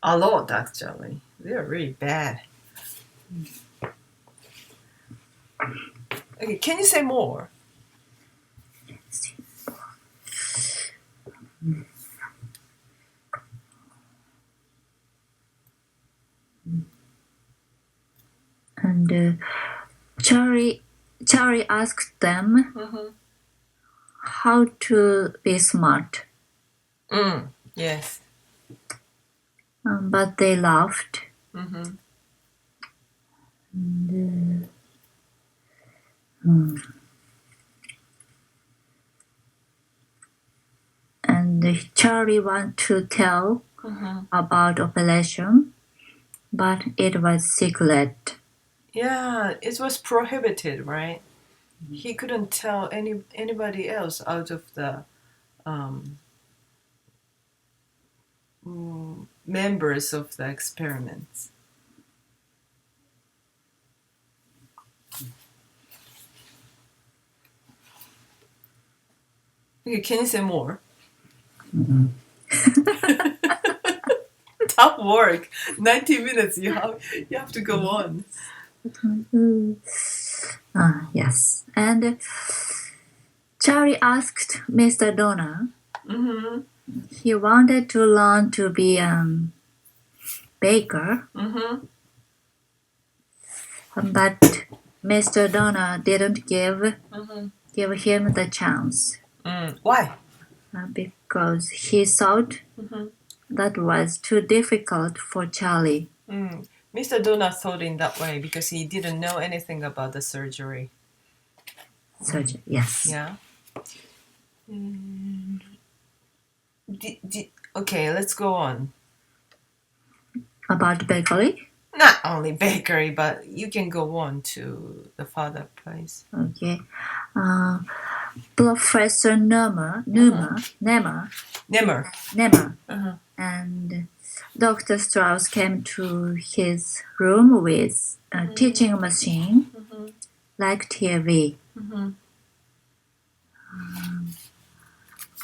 A lot, actually. They're really bad. Okay, can you say more? And Charlie asked them how to be smart. Yes. But they laughed. And Charlie wanted to tell about operation, but it was secret. Yeah, it was prohibited, right? He couldn't tell anybody else out of the members of the experiments. Okay, can you say more? Tough work. 90 minutes. You have to go on. Yes. And Charlie asked Mr. Donner. Mm-hmm. He wanted to learn to be a baker, Mm-hmm. but Mr. Donner didn't give Mm-hmm. him the chance Why? because he thought Mm-hmm. that was too difficult for Charlie. Mr. Donut thought in that way because he didn't know anything about the surgery. Yes. Yeah. Okay, let's go on. About bakery? Not only bakery, but you can go on to the father place. Okay. Professor Nemmer, Uh-huh. and Dr. Strauss came to his room with a teaching machine like TV.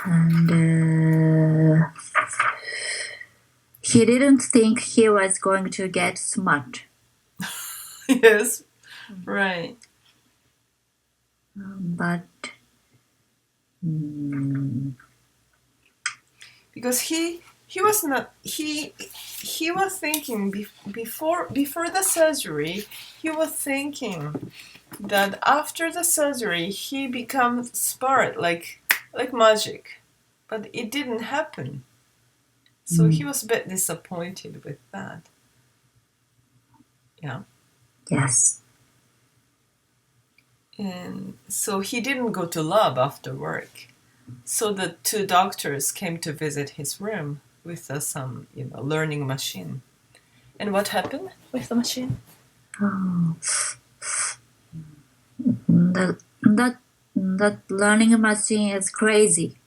And he didn't think he was going to get smart. Yes, right. But Because he was not he was thinking before the surgery, he was thinking that after the surgery he becomes smart like magic, but it didn't happen. So he was a bit disappointed with that. Yeah. yes. And so he didn't go to lab after work. So the two doctors came to visit his room with some, learning machine. And what happened with the machine? Oh. That learning machine is crazy.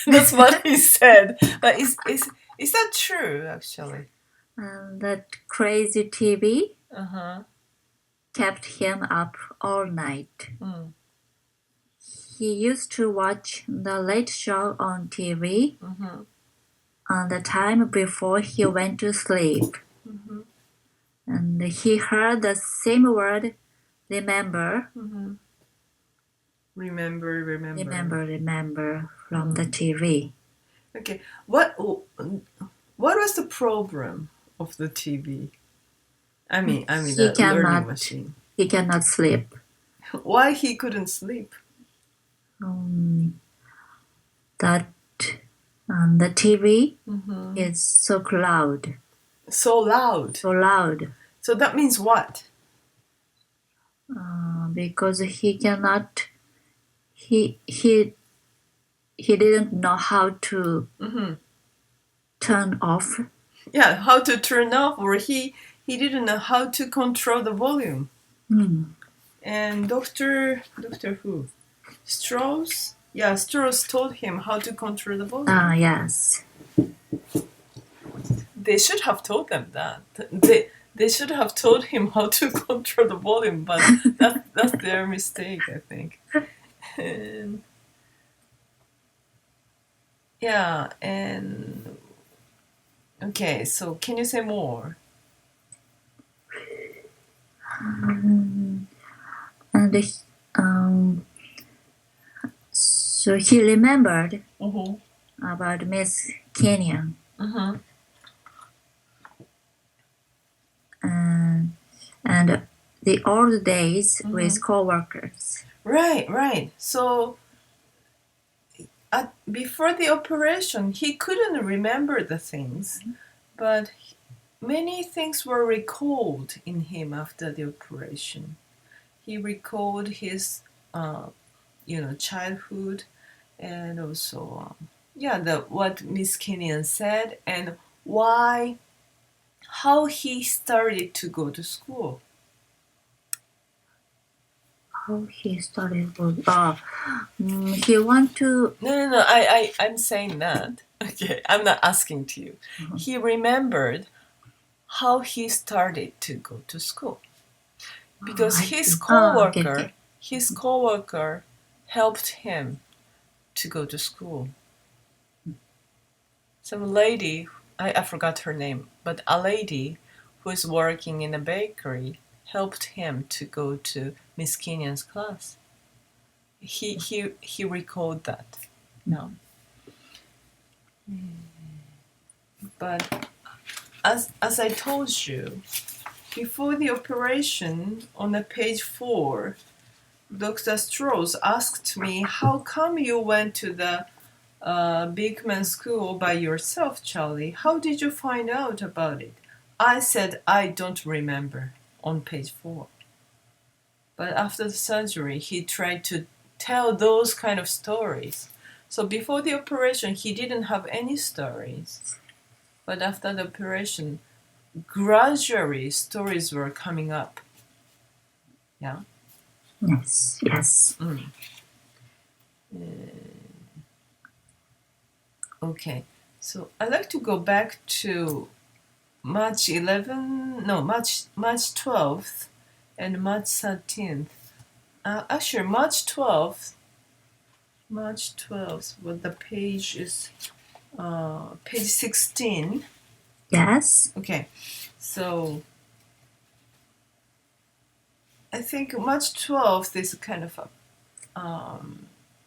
That's what he said. But is that true, actually? That crazy TV Uh-huh. kept him up all night. He used to watch the late show on TV on the time before he went to sleep. And he heard the same word, remember. Remember from the TV. Okay. What was the problem of the TV? I mean the learning machine. He cannot sleep. Why he couldn't sleep? That the TV is so loud. So loud. So loud. So that means what? Because he cannot. He didn't know how to turn off. Yeah, how to turn off, or he didn't know how to control the volume. And Dr. who? Strauss? Yeah, Strauss told him how to control the volume. Yes. They should have told them that. They should have told him how to control the volume, but that's their mistake, I think. And, yeah, and okay, so can you say more? And so he remembered about Miss Kenyon. And the old days with co-workers. Right. So before the operation, he couldn't remember the things, but many things were recalled in him after the operation. He recalled his, childhood, and also, what Miss Kenyon said, and how he started to go to school. How he started he want to. No. I'm saying that. Okay, I'm not asking to you. He remembered how he started to go to school because his coworker helped him to go to school. Some lady, I forgot her name, but a lady who is working in a bakery helped him to go to Miss Kenyon's class. he recalled that. No. But as I told you, before the operation, on the page 4, Dr. Strauss asked me, how come you went to the Beekman School by yourself, Charlie? How did you find out about it? I said, I don't remember, on page 4. But after the surgery, he tried to tell those kind of stories. So before the operation, he didn't have any stories. But after the operation, gradually stories were coming up. Yeah? Yes, yes. Okay. So I'd like to go back to March 12th and March 13th. Actually, March 12th, well, the page is page 16. Yes. Okay, so I think March 12th is kind of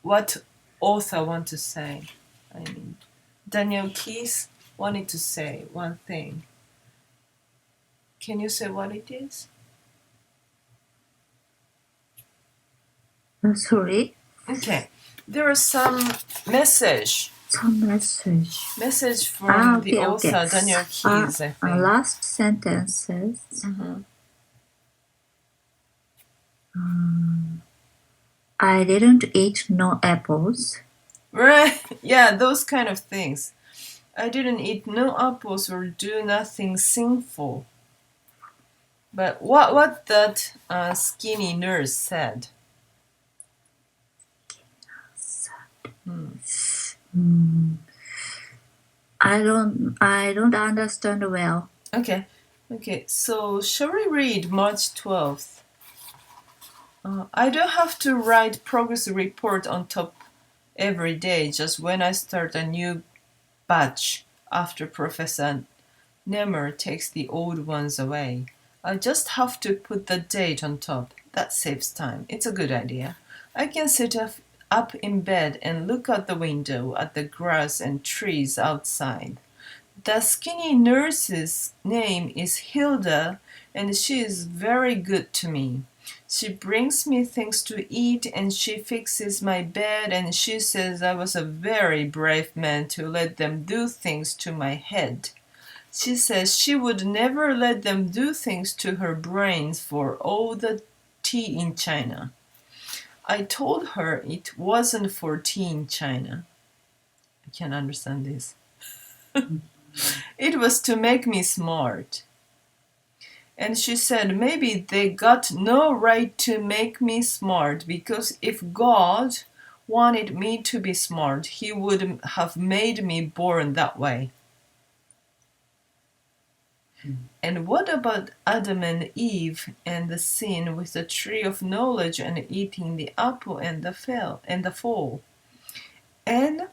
what author want to say. I mean, Daniel Keyes wanted to say one thing. Can you say what it is? Sorry. Okay, there is some message Some message from the author Daniel Keyes, I think. Last sentences. I didn't eat no apples. Right, yeah, those kind of things. I didn't eat no apples or do nothing sinful. But what that skinny nurse said. I don't understand well. Okay, so shall we read March 12th? I don't have to write progress report on top every day, just when I start a new batch after Professor Nemmer takes the old ones away. I just have to put the date on top. That saves time. It's a good idea. I can sit up in bed and look out the window at the grass and trees outside. The skinny nurse's name is Hilda, and she is very good to me. She brings me things to eat, and she fixes my bed, and she says I was a very brave man to let them do things to my head. She says she would never let them do things to her brains for all the tea in China. I told her it wasn't for tea in China. I can't understand this. It was to make me smart. And she said maybe they got no right to make me smart, because if God wanted me to be smart, he would have made me born that way. And what about Adam and Eve and the sin with the tree of knowledge and eating the apple and the fall? And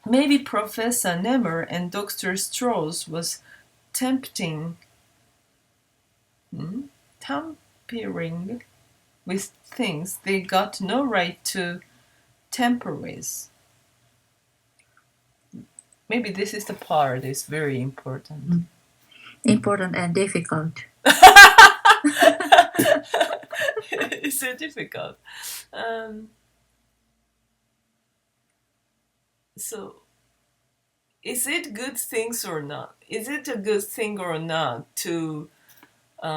maybe Professor Nemmer and Dr. Strauss was tampering with things they got no right to tamper with. Maybe this is the part that's very important. Important and difficult. It's so difficult. So, is it good things or not? Is it a good thing or not to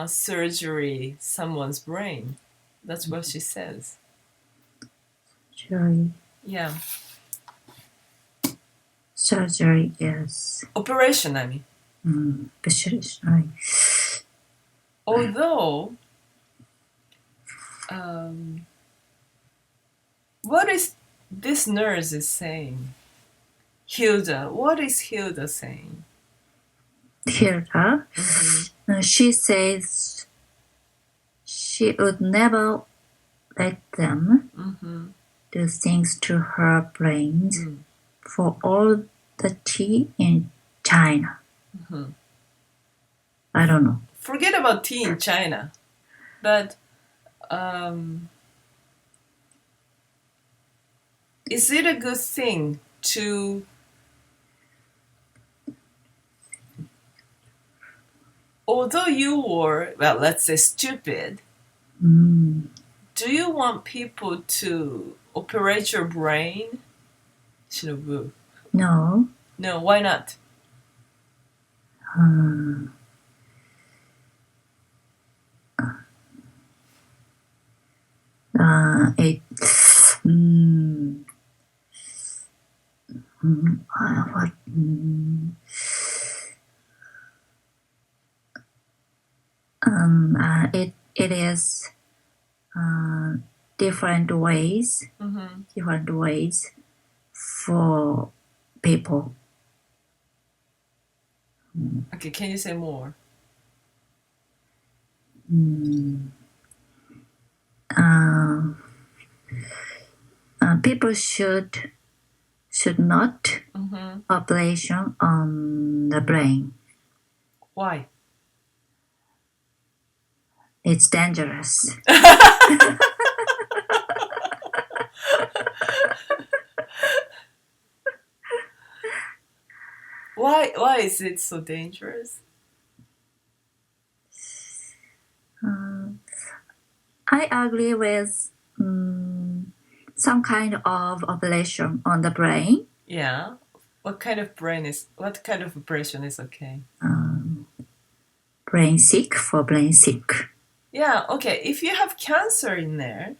surgery someone's brain? That's what she says. Surgery. Yeah. Surgery, yes. Operation, I mean. Although, what is this nurse is saying? Hilda, what is Hilda saying? Hilda? She says she would never let them do things to her brains for all the tea in China. I don't know. Forget about tea in China, but is it a good thing to although you were, well, let's say stupid, do you want people to operate your brain? Shinobu. No. No, why not? It. What? It is different ways. Mm-hmm. Different ways for people. Okay, can you say more? People should not Mm-hmm. operation on the brain. Why? It's dangerous. Why is it so dangerous? I agree with some kind of operation on the brain. Yeah. What kind of operation is okay? Brain sick for brain sick. Yeah, okay. If you have cancer in there,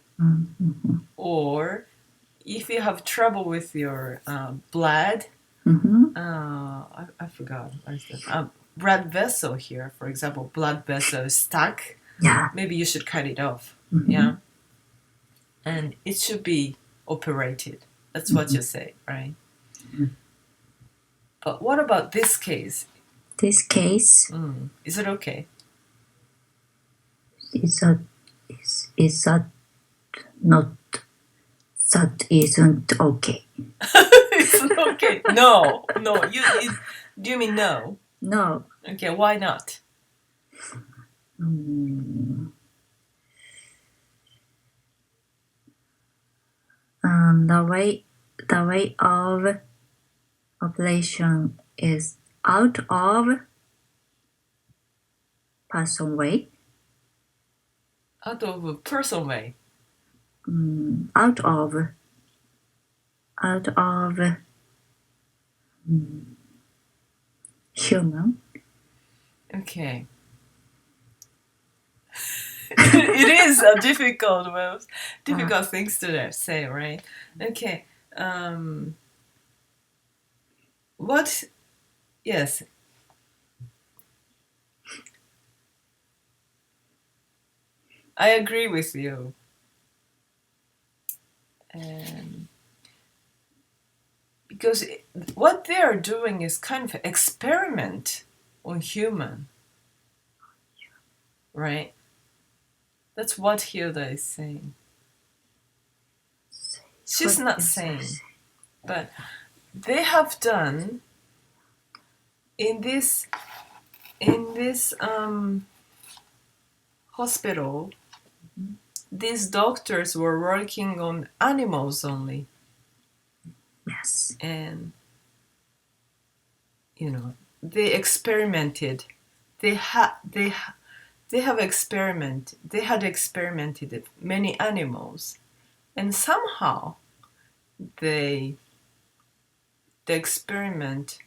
or if you have trouble with your blood, I forgot. What is that? Blood vessel here, for example, blood vessel is stuck. Yeah. Maybe you should cut it off. Yeah. And it should be operated. That's what you say, right? But what about this case? This case Is it okay? is not that isn't okay. It's okay. No. You do you mean no? No. Okay, why not? The way of operation is out of person way. Out of a person way. Out of human. Okay. It is a difficult things to say, right? Okay. What? Yes. I agree with you. Because what they are doing is kind of an experiment on human, right? That's what Hilda is saying. She's not saying, but they have done in this hospital. These doctors were working on animals only. Yes. And they experimented. They had experimented many animals, and somehow the experiment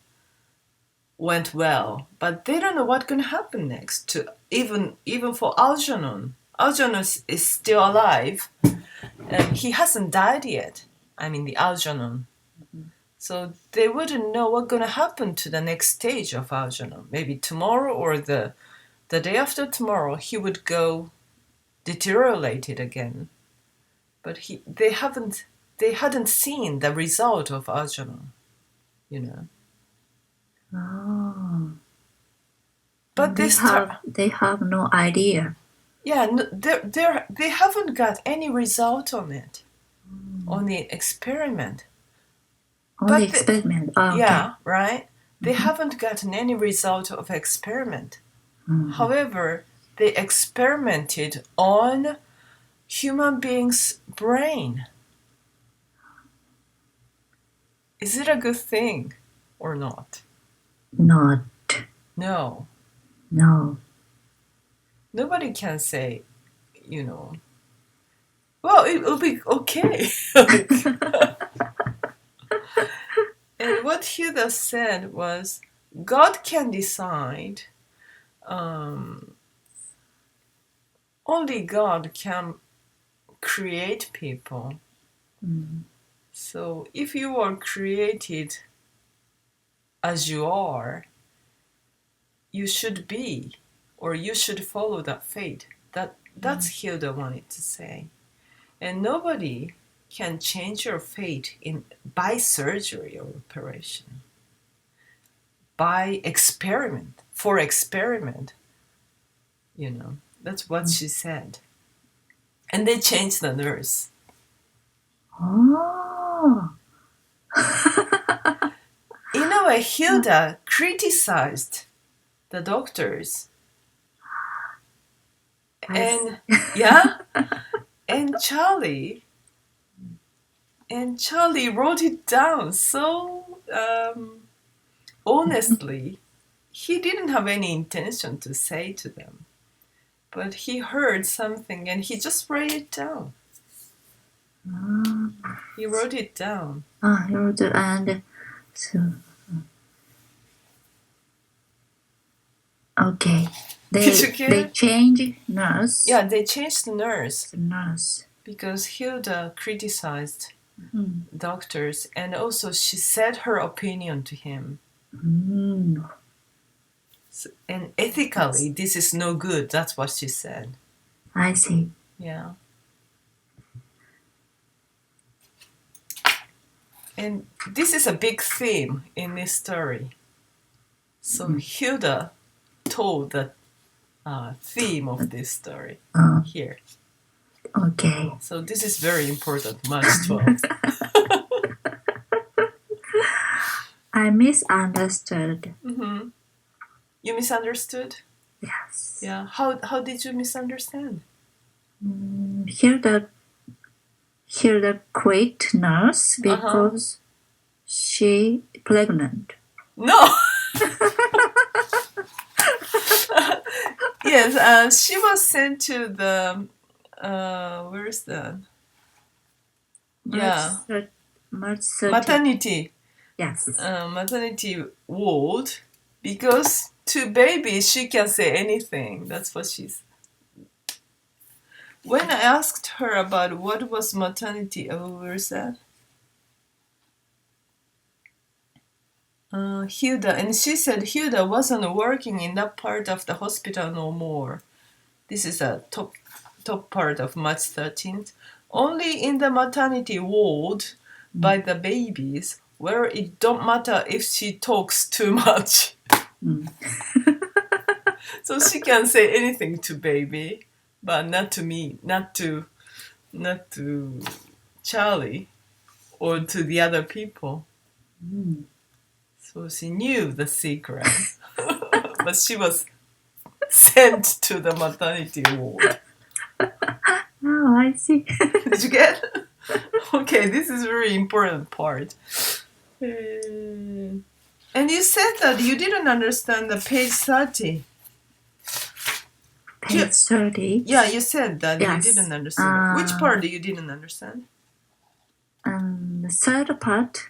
went well, but they don't know what's going to happen next. To even for Algernon. Algernon is still alive, and he hasn't died yet. I mean, the Algernon. So they wouldn't know what's going to happen to the next stage of Algernon. Maybe tomorrow or the day after tomorrow, he would go deteriorated again. But they hadn't seen the result of Algernon, Oh. But they have no idea. Yeah, no, they haven't got any result on it, on the experiment. Experiment. Okay. Yeah, right? They haven't gotten any result of experiment. However, they experimented on human beings' brain. Is it a good thing or not? Not. No. No. Nobody can say, well, it'll be okay. And what Hilda said was, God can decide. Only God can create people. So if you are created as you are, you should be, or you should follow that fate. That's Hilda wanted to say. And nobody can change your fate by surgery or operation. By experiment, for experiment. That's what she said. And they changed the nurse. Oh. In a way, Hilda criticized the doctors. And yeah, and Charlie wrote it down so honestly. He didn't have any intention to say to them, but he heard something and he just wrote it down. He wrote it down. He wrote it, and so okay. They changed nurse. Yeah, they changed the nurse. The nurse. Because Hilda criticized doctors, and also she said her opinion to him. So, and ethically, this is no good. That's what she said. I see. Yeah. And this is a big theme in this story. So Hilda told the theme of this story here. Okay. So this is very important, March 12th. I misunderstood. Mm-hmm. You misunderstood? Yes. Yeah. How did you misunderstand? Hilda quit nurse because she pregnant. No. Yes, she was sent to the where is that? Maternity. Yes. Maternity ward, because to baby she can say anything. That's what she's. When I asked her about what was maternity, where is that? Hilda, and she said Hilda wasn't working in that part of the hospital no more. This is a top part of March 13th. Only in the maternity ward by the babies, where it don't matter if she talks too much. So she can say anything to baby, but not to me, not to Charlie or to the other people. So she knew the secret, but she was sent to the maternity ward. Oh, I see. Did you get? Okay, this is a very important part. And you said that you didn't understand the page 30. Page 30? Yeah, you said that yes. You didn't understand. Which part you didn't understand? The third part.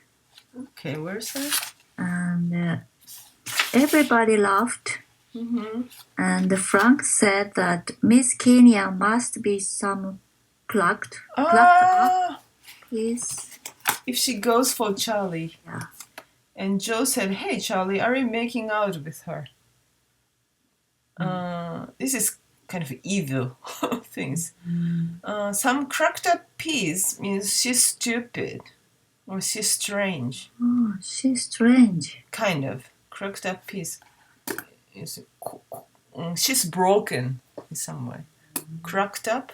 Okay, where's that? And everybody laughed. And Frank said that Miss Kenya must be some plucked up piece. If she goes for Charlie. Yeah. And Joe said, "Hey, Charlie, are you making out with her?" This is kind of evil things. Some cracked up piece means she's stupid or she's strange. Oh, she's strange. Kind of. Cracked up piece is she's broken in some way. Cracked up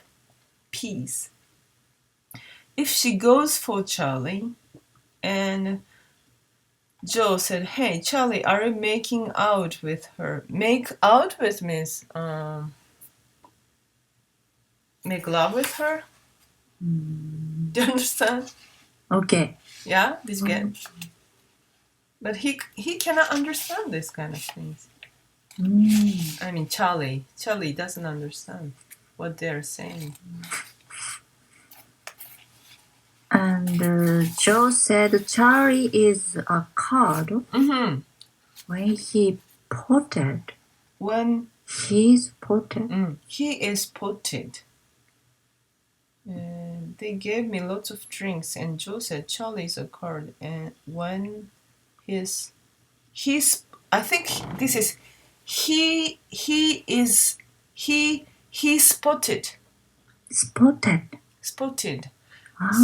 piece. If she goes for Charlie and Joe said, "Hey, Charlie, are you making out with her?" Make out with means make love with her. Do you understand? Okay. Yeah, did you get? But he cannot understand this kind of things. Mm. I mean, Charlie doesn't understand what they're saying. And Joe said Charlie is a card Mm-hmm. when he potted. When He's potted. he is potted. They gave me lots of drinks, and Joe said Charlie is a card. And when he's, I think this is, he spotted. Spotted.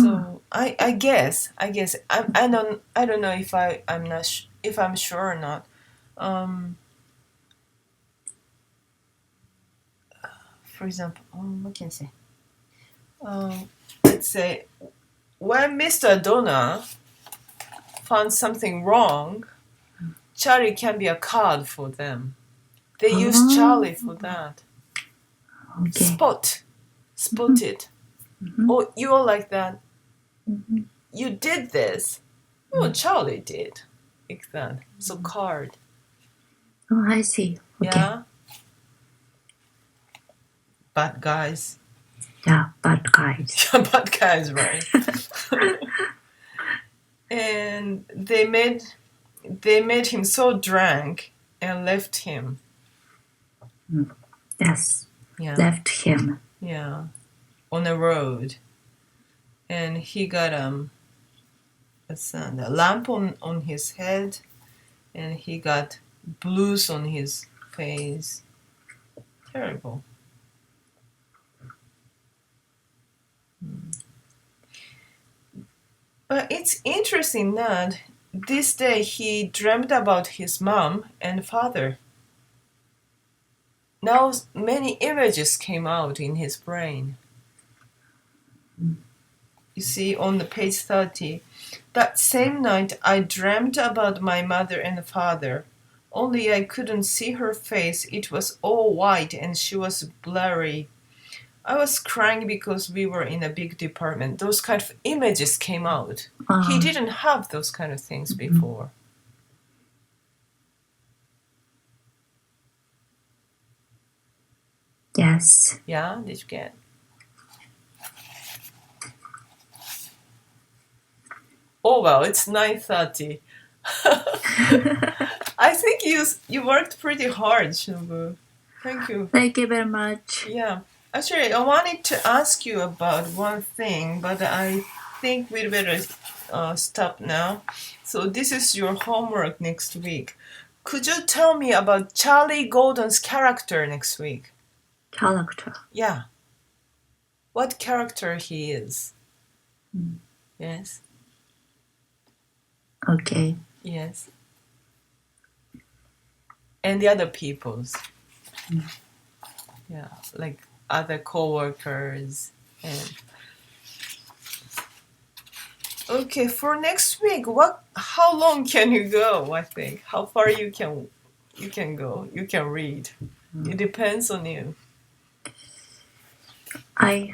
So I guess I don't know if I'm not if I'm sure or not. For example, what can I say? Let's say when Mr. Donna found something wrong, Charlie can be a card for them. They use Charlie for that. Okay. Spotted. Oh, you're like that. Mm-hmm. You did this. Oh, Charlie did. Like that. So card. Oh, I see. Okay. Yeah. Bad guys. Yeah, bad guys. Bad guys, right? And they made him so drunk and left him. Yes. Yeah. Left him. Yeah. On the road. And he got a lamp on his head, and he got blues on his face. Terrible. But it's interesting that this day he dreamed about his mom and father. Now many images came out in his brain. You see on the page 30, that same night I dreamt about my mother and father. Only I couldn't see her face. It was all white and she was blurry. I was crying because we were in a big department. Those kind of images came out. He didn't have those kind of things before. Yes. Yeah, did you get? Oh well, it's 9:30. I think you worked pretty hard, Shinobu. Thank you. Thank you very much. Yeah. Actually, I wanted to ask you about one thing, but I think we'd better stop now. So this is your homework next week. Could you tell me about Charlie Gordon's character next week? Character. Yeah. What character he is? Yes. Okay. Yes. And the other people's. Yeah, like other co-workers and okay, for next week, how long can you go? I think how far you can go, you can read. It depends on you. I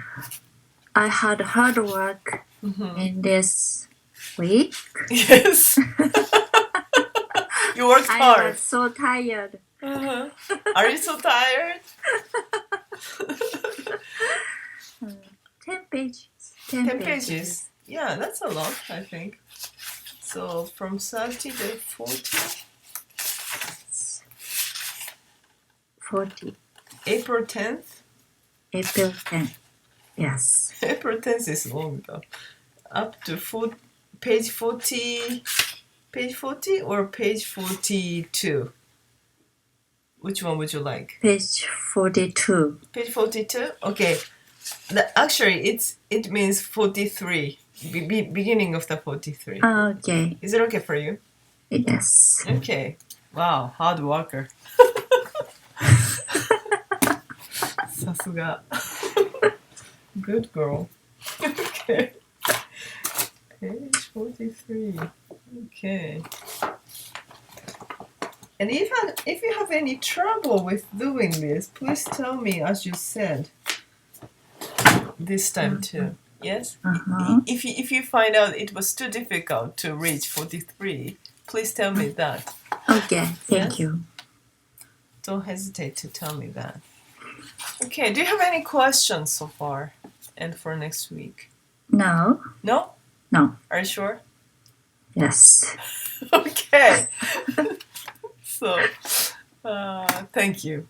had hard work in this week. Yes. You worked I hard. was so tired. Are you so tired? 10 pages. 10 pages. Yeah, that's a lot, I think. So from 30 to 40? 40. April 10th? April 10th. Yes. April 10th is long though. Up to page 40. Page 40 or page 42? Which one would you like? Page 42. Page 42? Okay. Actually, it means 43. Beginning of the 43. Okay. Is it okay for you? Yes. Okay. Wow, hard worker. さすが. Good girl. Okay. Page 43. Okay. And if you have any trouble with doing this, please tell me, as you said this time too. Yes? Uh-huh. If you find out it was too difficult to reach 43, please tell me that. Okay, thank Yes? you. Don't hesitate to tell me that. Okay, do you have any questions so far? And for next week? No? No? No. Are you sure? Yes. Okay. So, thank you.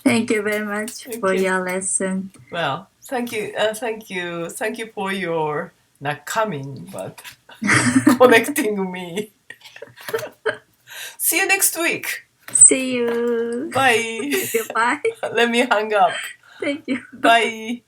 Thank you very much for Okay. your lesson. Well, thank you for your not coming, but connecting me. See you next week. See you. Bye. Goodbye. Let me hang up. Thank you. Bye.